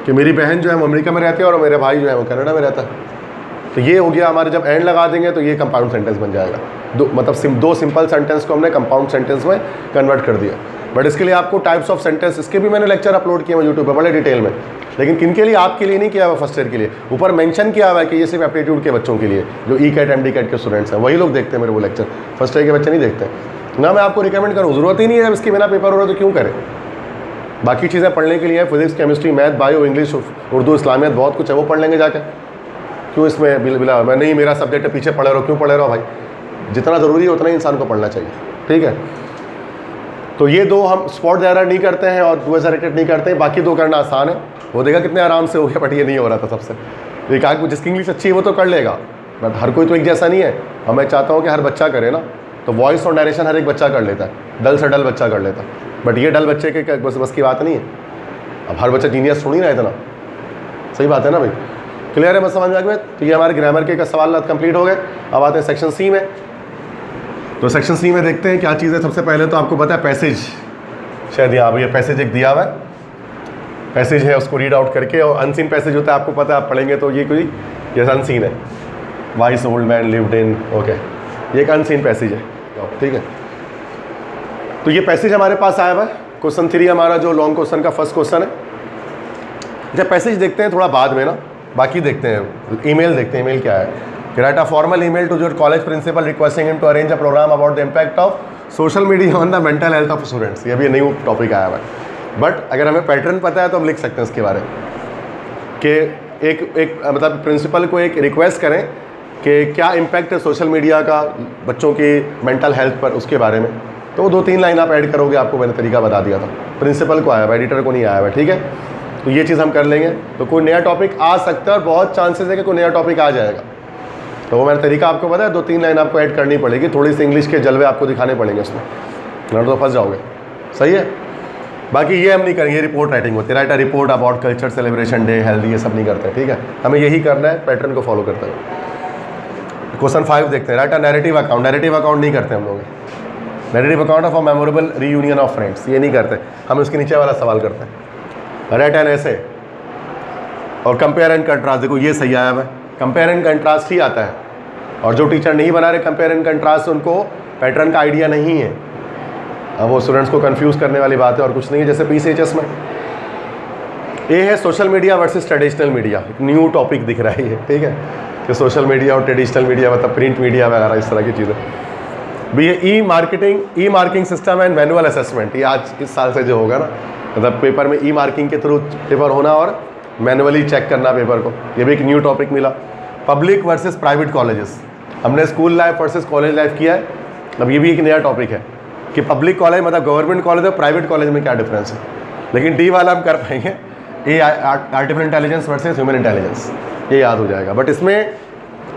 कि मेरी बहन जो है वो अमेरिका में रहती है और मेरे भाई जो है वो कनाडा में रहता है। तो ये हो गया हमारे, जब एंड लगा देंगे तो ये कंपाउंड सेंटेंस बन जाएगा। मतलब 2 सिंपल सेंटेंस को हमने कंपाउंड सेंटेंस में कन्वर्ट कर दिया। बट इसके लिए आपको टाइप्स ऑफ सेंटेंस, इसके भी मैंने लेक्चर अपलोड किए हैं यूट्यूब पर बड़े डिटेल में, लेकिन किन के लिए? आपके लिए नहीं किया हुआ, फर्स्ट ईयर के लिए। ऊपर मेंशन किया हुआ है कि ये सिर्फ एप्टीट्यूड के बच्चों के लिए, जो ई कैट एमडी कैट के स्टूडेंट्स हैं, वही लोग देखते हैं मेरे वो लेक्चर, फर्स्ट ईयर के बच्चे नहीं देखते ना। मैं आपको रिकमेंड करूँ, ज़रूरत ही नहीं है, जब इसके बिना पेपर हो रहा है तो क्यों करें? बाकी चीज़ें पढ़ने के लिए physics, chemistry, math, bio, English, Urdu, Islamiat, बहुत कुछ है, वो पढ़ लेंगे जाकर। क्यों इसमें बिला मैं नहीं, मेरा सब्जेक्ट है, पीछे पढ़े रहो, क्यों पढ़े रहो भाई? जितना ज़रूरी है उतना ही इंसान को पढ़ना चाहिए। ठीक है, तो ये 2 हम स्पॉट एरर नहीं करते हैं और 2 रेटेड नहीं करते हैं। बाकी 2 करना आसान है, वो देखा कितने आराम से हो गया, बट ये नहीं हो रहा था सबसे। एक आग जिसकी इंग्लिश अच्छी है वो तो कर लेगा, बट हर कोई तो एक जैसा नहीं है। और मैं चाहता हूँ कि हर बच्चा करे ना, तो वॉइस और डायरेक्शन हर एक बच्चा कर लेता है, डल से डल बच्चा कर लेता है, बट ये डल बच्चे के बस की बात नहीं है। अब हर बच्चा जीनियस थोड़ी ना इतना, सही बात है ना भाई? क्लियर है? बस समझ में आ गया? तो ये हमारे ग्रामर के सवाल कंप्लीट हो गए। अब आते हैं सेक्शन सी में। तो सेक्शन सी में देखते हैं क्या चीज़ है। सबसे पहले तो आपको पता है पैसेज, शायद यहाँ पर ये पैसेज एक दिया हुआ है, पैसेज है, उसको रीड आउट करके, और अनसीन पैसेज होता है, आपको पता है, आप पढ़ेंगे तो ये कोई ये अनसीन है। वाइस ओल्ड मैन लिव्ड इन, ओके, ये एक अनसीन पैसेज है। ठीक है, तो ये पैसेज हमारे पास आया हुआ है। क्वेश्चन 3 हमारा जो लॉन्ग क्वेश्चन का फर्स्ट क्वेश्चन है। जब पैसेज देखते हैं थोड़ा बाद में ना, बाकी देखते हैं ईमेल, देखते हैं ईमेल क्या है। Write a formal email to your college principal requesting him to arrange a programme about the impact of social media on the mental health of students. ये भी न्यू टॉपिक आया हुआ है, बट अगर हमें पैटर्न पता है तो हम लिख सकते हैं इसके बारे में कि एक मतलब प्रिंसिपल को एक रिक्वेस्ट करें कि क्या इम्पैक्ट है सोशल मीडिया का बच्चों की मेंटल हेल्थ पर, उसके बारे में। तो वो 2-3 लाइन आप ऐड करोगे, आपको मैंने तरीका बता दिया था। प्रिंसिपल को आया हुआ, एडिटर को नहीं आया हुआ, ठीक है। तो ये चीज़ हम कर लेंगे। तो कोई नया टॉपिक आ सकता है और बहुत चांसेस है कि कोई नया टॉपिक आ जाएगा। तो वो मेरा तरीका आपको पता है, 2-3 लाइन आपको ऐड करनी पड़ेगी, थोड़ी सी इंग्लिश के जलवे आपको दिखाने पड़ेंगे उसमें, नहीं तो फंस जाओगे। सही है। बाकी ये हम नहीं करेंगे, रिपोर्ट राइटिंग होती है, write a report about culture celebration day health, ये सब नहीं करते, ठीक है। हमें यही करना है, पैटर्न को फॉलो करते हैं। क्वेश्चन 5 देखते हैं, right a narrative account. Narrative account नहीं करते हम लोग, narrative account of a memorable reunion of friends, ये नहीं करते हम। उसके नीचे वाला सवाल करते हैं, राइट एन ऐसे और कंपेयर एंड कंट्रास्ट। देखो ये सही आया है, कंपेयर एंड कंट्रास्ट ही आता है। और जो टीचर नहीं बना रहे कंपेयर एंड कंट्रास्ट, उनको पैटर्न का आइडिया नहीं है। अब वो स्टूडेंट्स को कंफ्यूज करने वाली बात है और कुछ नहीं है, जैसे PCHS में ये है social media versus traditional media, एक न्यू टॉपिक दिख रहा है ये, ठीक है, कि सोशल मीडिया और ट्रेडिशनल मीडिया मतलब प्रिंट मीडिया वगैरह इस तरह की चीज़ें भी। ये e marking system and manual assessment, ये आज इस साल से जो होगा ना, मतलब पेपर में ई मार्किंग के थ्रू पेपर होना और मैनुअली चेक करना पेपर को, ये भी एक न्यू टॉपिक मिला। पब्लिक वर्सेस प्राइवेट कॉलेजेस, हमने school life versus college life किया है, अब ये भी एक नया टॉपिक है कि पब्लिक कॉलेज मतलब गवर्नमेंट कॉलेज और प्राइवेट कॉलेज में क्या डिफरेंस है। लेकिन डी वाला हम कर पाएंगे, ये artificial intelligence versus human intelligence, ये याद हो जाएगा। बट इसमें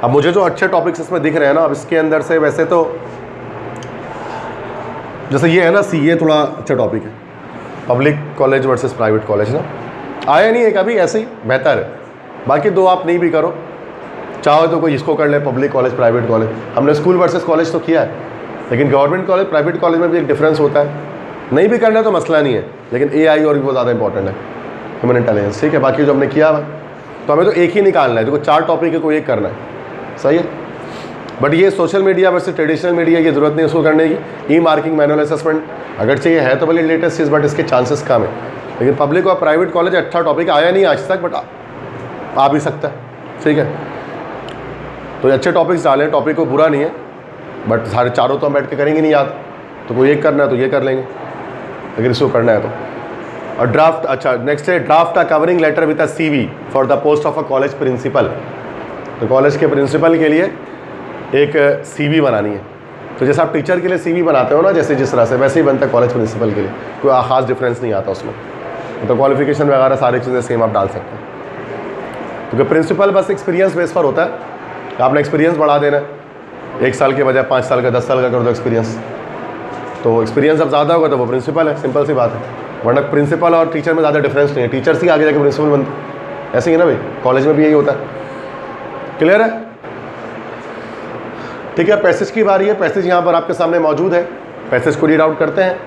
अब मुझे जो अच्छे टॉपिक्स इसमें दिख रहे हैं ना, अब इसके अंदर से वैसे तो जैसे ये है ना सी, ये थोड़ा अच्छा टॉपिक है, public college versus private college ना, आया नहीं है कभी, ऐसे ही बेहतर है। बाकी दो आप नहीं भी करो, चाहो तो कोई इसको कर ले, पब्लिक कॉलेज प्राइवेट कॉलेज। हमने स्कूल वर्सेस कॉलेज तो किया है, लेकिन गवर्नमेंट कॉलेज प्राइवेट कॉलेज में भी एक डिफरेंस होता है, नहीं भी करना तो मसला नहीं है, लेकिन AI और भी बहुत ज़्यादा इंपॉर्टेंट है, ह्यूमन इंटेलिजेंस, ठीक है। बाकी जो हमने किया हुआ तो हमें तो एक ही निकालना है, देखो 4 टॉपिक है, कोई एक करना है, सही है। बट ये social media versus traditional media की ज़रूरत नहीं उसको करने की। ई मार्किंग मैनुअल असेसमेंट अगर चाहिए है तो भले लेटेस्ट चीज़, बट इसके चांसेस कम है। लेकिन पब्लिक और प्राइवेट कॉलेज अच्छा टॉपिक आया नहीं आज तक, बट आ भी सकता है, ठीक है। तो ये अच्छे टॉपिक्स डालें, टॉपिक को बुरा नहीं है, बट सारे चारों तो हम बैठ के करेंगे नहीं याद, तो कोई एक करना है तो ये कर लेंगे, अगर इसको करना है तो। और ड्राफ्ट, अच्छा नेक्स्ट है draft a covering letter with a CV for the post of a college principal. तो कॉलेज के प्रिंसिपल के लिए एक CV बनानी है। तो जैसे आप टीचर के लिए CV बनाते हो ना, जैसे जिस तरह से, वैसे ही बनता है कॉलेज प्रिंसिपल के लिए, कोई ख़ास डिफरेंस नहीं आता उसमें। तो क्वालिफिकेशन वगैरह सारी चीज़ें सेम आप डाल सकते हैं, क्योंकि प्रिंसिपल बस एक्सपीरियंस बेस पर होता है, आपने एक्सपीरियंस बढ़ा देना है, 1 साल के बजाय 5 साल का 10 साल का कर दो एक्सपीरियंस, तो एक्सपीरियंस जब ज़्यादा होगा तो वो प्रिंसिपल है, सिंपल सी बात है। वरना प्रिंसिपल और टीचर में ज़्यादा डिफरेंस नहीं है, टीचर्स ही आगे जाके प्रिंसिपल बनते, ऐसे ही है ना भाई, कॉलेज में भी यही होता है। क्लियर है, ठीक है। पैसेज की बारी है, पैसेज यहाँ पर आपके सामने मौजूद है, पैसेज को रीड आउट करते हैं।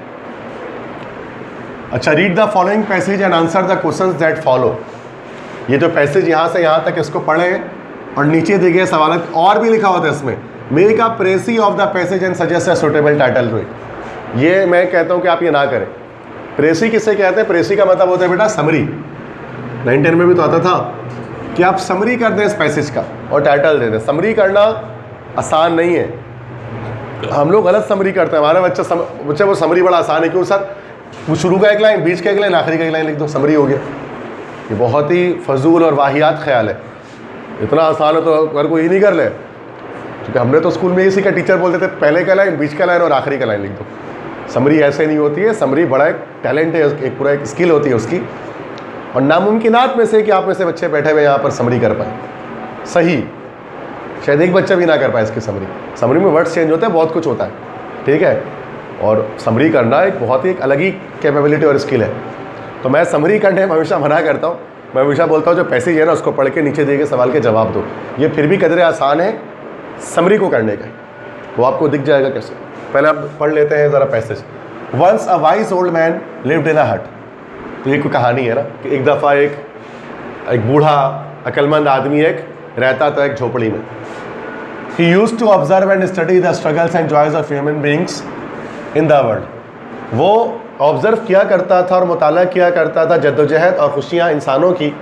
अच्छा, read the following passage and answer the questions that follow. ये जो पैसेज यहाँ से यहाँ तक इसको पढ़ें और नीचे दिए गए सवाल और भी लिखा होता है इसमें, make a precis of the passage and suggest a suitable title to it. ये मैं कहता हूँ कि आप ये ना करें। प्रेसी किससे कहते हैं? प्रेसी का मतलब होता है बेटा समरी। 9-10 में भी तो आता था कि आप समरी कर दें इस पैसेज का और टाइटल दे दें। समरी करना आसान नहीं है, हम लोग गलत समरी करते हैं। हमारे बच्चे वो समरी बड़ा आसान है, क्यों सर? वो शुरू का एक लाइन, बीच का एक लाइन, आखिरी का एक लाइन लिख दो, समरी हो गया। ये बहुत ही फजूल और वाहियात ख्याल है। इतना आसान है तो अगर कोई ही नहीं कर ले, क्योंकि हमने तो स्कूल में ही सीखा, टीचर बोलते थे पहले का लाइन, बीच का लाइन और आखिरी का लाइन लिख दो। समरी ऐसे नहीं होती है, समरी बड़ा एक टैलेंट है, एक पूरा एक स्किल होती है उसकी, और नामुमकिनात में से कि आप में से बच्चे बैठे हुए यहाँ पर समरी कर पाए सही, शायद एक बच्चा भी ना कर पाए इसकी समरी। समरी में वर्ड्स चेंज होते हैं, बहुत कुछ होता है, ठीक है, और समरी करना एक बहुत ही एक अलग ही कैपेबिलिटी और स्किल है। तो मैं समरी करने में हमेशा मना करता हूँ। मैं हमेशा बोलता हूँ जो पैसेज है ना उसको पढ़ के नीचे दिए गए सवाल के जवाब दो। ये फिर भी कदरे आसान है समरी को करने का, वो आपको दिख जाएगा कैसे। पहले आप पढ़ लेते हैं ज़रा passage. Once a wise old man lived in a hut. तो ये कोई कहानी है ना कि एक दफ़ा एक बूढ़ा अक्लमंद आदमी एक रहता था एक झोपड़ी में। He used to observe and study the struggles and joys of human beings in the world. वो ऑब्ज़र्व किया करता था और मुताला किया करता था जद्दोजहद और खुशियाँ इंसानों की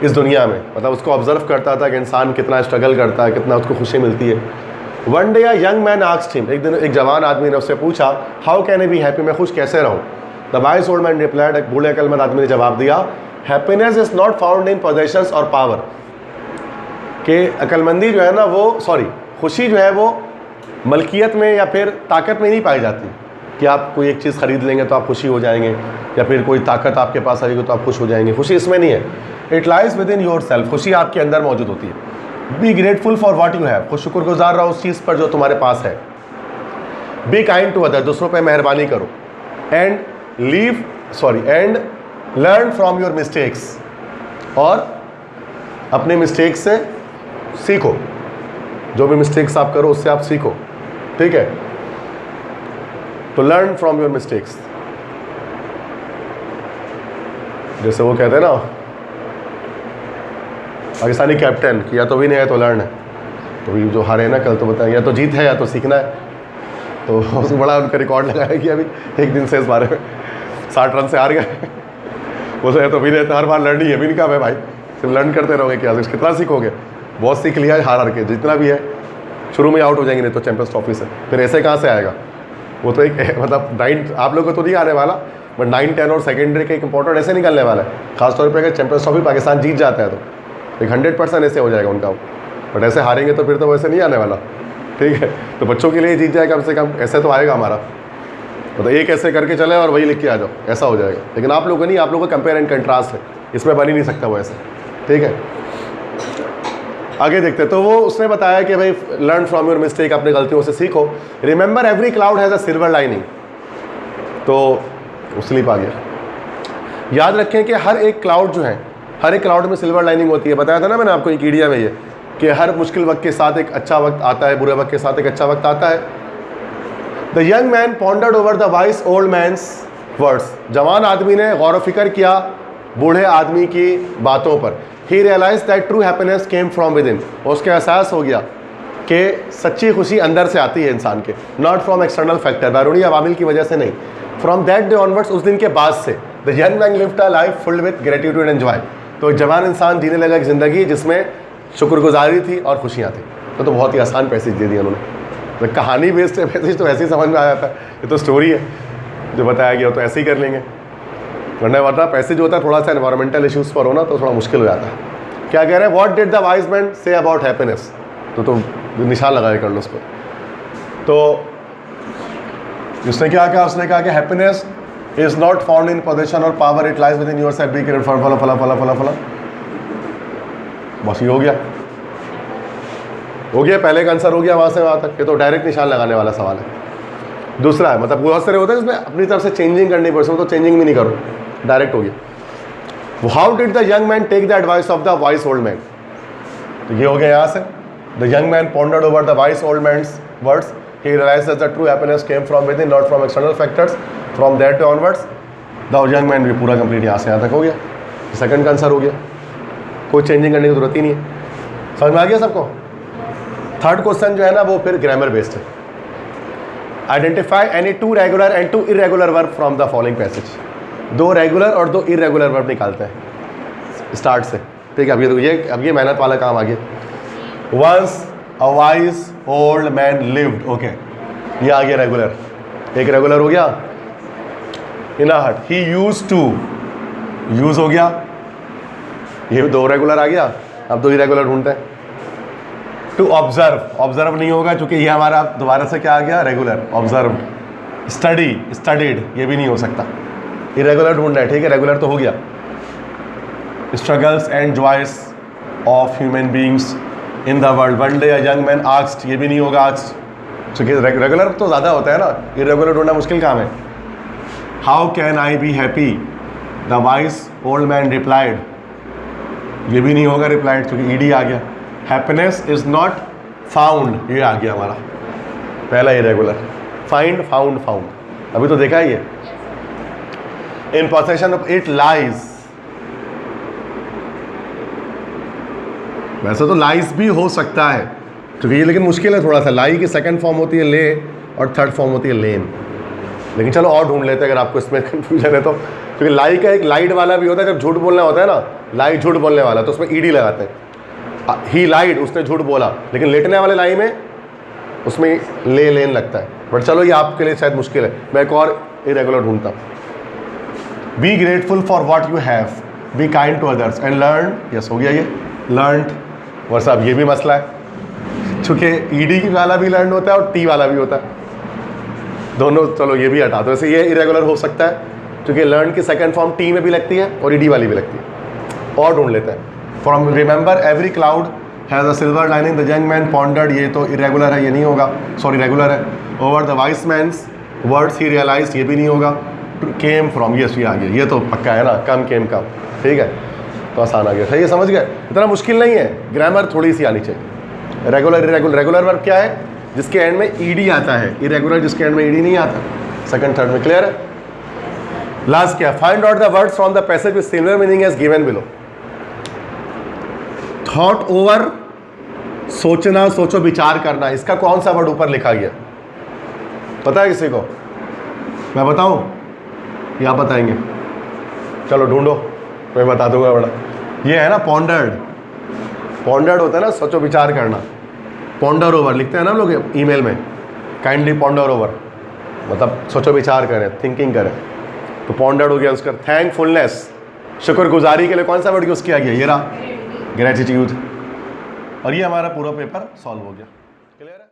इस दुनिया में। मतलब उसको ऑब्ज़र्व करता था कि इंसान कितना स्ट्रगल करता है, कितना उसको खुशी मिलती है। One day a young man asked him. एक दिन एक जवान आदमी ने उससे पूछा, how can I be happy, मैं खुश कैसे रहूँ? The wise old man replied, एक बूढ़े अक्लमंद आदमी ने जवाब दिया, happiness is not found in possessions और पावर। कि अक्लमंदी जो है ना वो, खुशी जो है वो मलकियत में या फिर ताकत में नहीं पाई जाती कि आप कोई एक चीज़ ख़रीद लेंगे तो आप खुशी हो जाएंगे, या फिर कोई ताकत आपके पास आएगी तो आप खुश हो जाएंगे। खुशी इसमें नहीं है। It lies within your self. खुशी आपके अंदर मौजूद होती है। B grateful for what you have. खुद शुक्रगुजार रहो उस चीज़ पर जो तुम्हारे पास है। Be kind to other. दूसरों पर मेहरबानी करो। And learn from your mistakes. और अपने मिस्टेक्स से सीखो। जो भी मिस्टेक्स आप करो उससे आप सीखो, ठीक है। तो लर्न फ्रॉम योर मिस्टेक्स। जैसे वो कहते हैं ना पाकिस्तानी कैप्टन कि या तो विन है या तो लर्न है। तो ये जो हारे ना कल तो बताएं, या तो जीत है या तो सीखना है। तो उसको बड़ा उनका रिकॉर्ड लगाया कि अभी एक दिन से इस बारे में 60 रन से हार गए। बोले तो भी रहते हर बार लर्निंग है भी नहीं, कहा मैं भाई सिर्फ लर्न करते रहोगे क्या, कितना सीखोगे, बहुत सीख लिया है हार हार के, जितना भी है शुरू में आउट हो जाएंगे नहीं तो चैंपियंस ट्रॉफी से, फिर ऐसे कहाँ से आएगा। वो तो एक मतलब 9 आप लोगों को तो नहीं आने वाला, बट 9, 10 और सेकेंडरी के एक इंपॉर्टेंट ऐसे निकलने वाला है, खासतौर पर अगर चैंपियंस ट्रॉफी पाकिस्तान जीत जाता है तो एक 100% ऐसे हो जाएगा उनका। बट ऐसे हारेंगे तो फिर तो वैसे नहीं आने वाला, ठीक है। तो बच्चों के लिए जीत जाए कम से कम, ऐसे तो आएगा हमारा, मतलब एक ऐसे करके चले और वही लिख के आ जाओ, ऐसा हो जाएगा। लेकिन आप लोगों को नहीं, आप लोगों का कंपेयर एंड कंट्रास्ट है, इसमें बन ही नहीं सकता वो ऐसे, ठीक है। आगे देखते हैं। तो वो उसने बताया कि भाई लर्न फ्रॉम योर मिस्टेक, अपनी गलतियों से सीखो। Remember every cloud has a silver lining, तो स्लीप आ गया। याद रखें कि हर एक क्लाउड जो है, हर एक क्लाउड में सिल्वर लाइनिंग होती है। बताया था ना मैंने आपको एक ईडिया में ये, कि हर मुश्किल वक्त के साथ एक अच्छा वक्त आता है, बुरे वक्त के साथ एक अच्छा वक्त आता है। The young man pondered over the wise old man's words, जवान आदमी ने गौर व फिक्र किया बूढ़े आदमी की बातों पर। He realize that true happiness came from within, उसके एहसास हो गया कि सच्ची खुशी अंदर से आती है इंसान के, नॉट फ्रॉम एक्सटर्नल फैक्टर, बैरूनी अवामिल की वजह से नहीं। फ्रॉम दैट डे ऑनवर्ड्स, उस दिन के बाद से, the young man lived a life filled with gratitude and joy, तो एक जवान इंसान जीने लगा एक ज़िंदगी जिसमें शुक्रगुजारी थी और खुशियाँ थी। तो बहुत ही आसान पैसेज दे दिया उन्होंने, तो कहानी बेस्ड है पैसेज, तो ऐसे ही समझ में आ जाता है, ये तो स्टोरी है जो बताया गया, तो ऐसे ही कर लेंगे। वरना पैसेज होता है थोड़ा सा एनवायरमेंटल इश्यूज़ पर होना तो थोड़ा मुश्किल हो जाता है। क्या कह रहे हैं, what did the wise man say about happiness, तो निशान लगाया कर लो उसको। तो उसने क्या कहा, उसने कहा कि happiness is not found in position और power, it lies within yourself, be created for फला फला फला फला फला। बस ये हो गया पहले का आंसर हो गया वहाँ से वहाँ तक। ये तो डायरेक्ट निशान लगाने वाला सवाल है। दूसरा है, मतलब बहुत सारे होते हैं इसमें अपनी तरफ से चेंजिंग करनी पड़ती है, तो चेंजिंग भी नहीं करो, डायरेक्ट हो गया। How did the young man take the advice of the wise old man, तो ये हो गया यहाँ से। The young man pondered over the wise old man's words, he realized that the true happiness came from within, not from external factors. From that day onwards, the young man, भी पूरा complete यहाँ से यहाँ तक हो गया, second का answer हो गया, कोई चेंजिंग करने की जरूरत ही नहीं है। समझ में आ गया सबको। थर्ड क्वेश्चन जो है ना वो फिर ग्रामर बेस्ड है। Identify any 2 regular and 2 irregular verb from the following passage, 2 regular और 2 इरेगुलर वर्ब निकालते हैं स्टार्ट से, ठीक है। अब ये मेहनत वाला काम आ गया। Once a wise old man lived, okay, ये आ गया रेगुलर, एक रेगुलर हो गया। इन अ हट, ही यूज्ड टू, यूज हो गया, ये 2 रेगुलर आ गया। अब 2 इरेगुलर ढूंढते हैं। टू ऑब्जर्व, ऑब्जर्व नहीं होगा क्योंकि ये हमारा दोबारा से क्या आ गया, रेगुलर, ऑब्जर्व्ड। स्टडी, स्टडीड, ये भी नहीं हो सकता, इरेगुलर ढूंढना है, ठीक है। रेगुलर तो हो गया। Struggles and joys of human beings in the world, one day a young man asked, ये भी नहीं होगा आस्क्ड, क्योंकि रेगुलर तो ज़्यादा होता है ना, इरेगुलर ढूंढना मुश्किल काम है। How can I be happy, the wise old man replied, ये भी नहीं होगा रिप्लाइड क्योंकि ईडी आ गया। हैप्पीनेस इज नॉट फाउंड, ये आ गया हमारा पहला इरेगुलर। फाइंड, फाउंड, फाउंड, अभी तो देखा ही है। इन पोसेशन ऑफ इट लाइज, वैसे तो लाइज भी हो सकता है क्योंकि ये, लेकिन मुश्किल है थोड़ा सा। लाई की सेकंड फॉर्म होती है ले और थर्ड फॉर्म होती है लेन, लेकिन चलो और ढूंढ लेते हैं अगर आपको इसमें कन्फ्यूजन है तो। क्योंकि लाई का एक लाइड वाला भी होता है, जब झूठ बोलना होता है ना, लाई झूठ बोलने वाला, तो उसमें ईडी लगाते हैं। ही लाइड, उसने झूठ बोला, लेकिन लेटने वाले लाई में उसमें ले लेन लगता है। बट चलो ये आपके लिए शायद मुश्किल है, मैं एक और इरेगुलर ढूंढता हूँ। Be grateful for what you have, be kind to others and learn, yes हो गया ये लर्नड। वर्ष अब ये भी मसला है चूँकि ईडी की वाला भी लर्न होता है और टी वाला भी होता है, दोनों। चलो ये भी हटा दो, वैसे ये इरेगुलर हो सकता है क्योंकि लर्न की सेकंड फॉर्म टी में भी लगती है और ईडी वाली भी लगती है। और ढूंढ लेते हैं। From remember every cloud has a silver lining, the young man pondered, ये तो इरेगुलर है, ये नहीं होगा, सॉरी रेगुलर है। Over the wise man's words he realize, ये भी नहीं होगा। केम फ्रॉम, ये आ गया, ये तो पक्का है ना, कम केम कम, ठीक है, तो आसान आ गया। सही है, समझ गए, इतना मुश्किल नहीं है। ग्रामर थोड़ी सी आनी चाहिए। रेगुलर इरेगुलर, रेगुलर वर्ब क्या है, जिसके एंड में ईडी आता है, इरेगुलर जिसके एंड में ईडी नहीं आता। सेकंड थर्ड में क्लियर है। लास्ट क्या, find out the words from the passage with similar meaning as given below. Thought over, सोचना, सोचो विचार करना, इसका कौन सा वर्ड ऊपर लिखा गया, पता है किसी को? मैं बताऊं या आप बताएंगे? चलो ढूंढो, मैं बता दूंगा। बड़ा ये है ना पॉन्डर्ड। पॉन्डर्ड होता है ना सोचो विचार करना। पॉन्डर ओवर लिखते हैं ना हम लोग ईमेल में, काइंडली पॉन्डर ओवर, मतलब सोचो विचार करें, थिंकिंग करें। तो पॉन्डर्ड हो गया उसका। थैंकफुलनेस, शुक्रगुजारी के लिए कौन सा वर्ड यूज़ किया गया? ये रहा, ग्रेटिट्यूड। और ये हमारा पूरा पेपर सॉल्व हो गया। क्लियर है?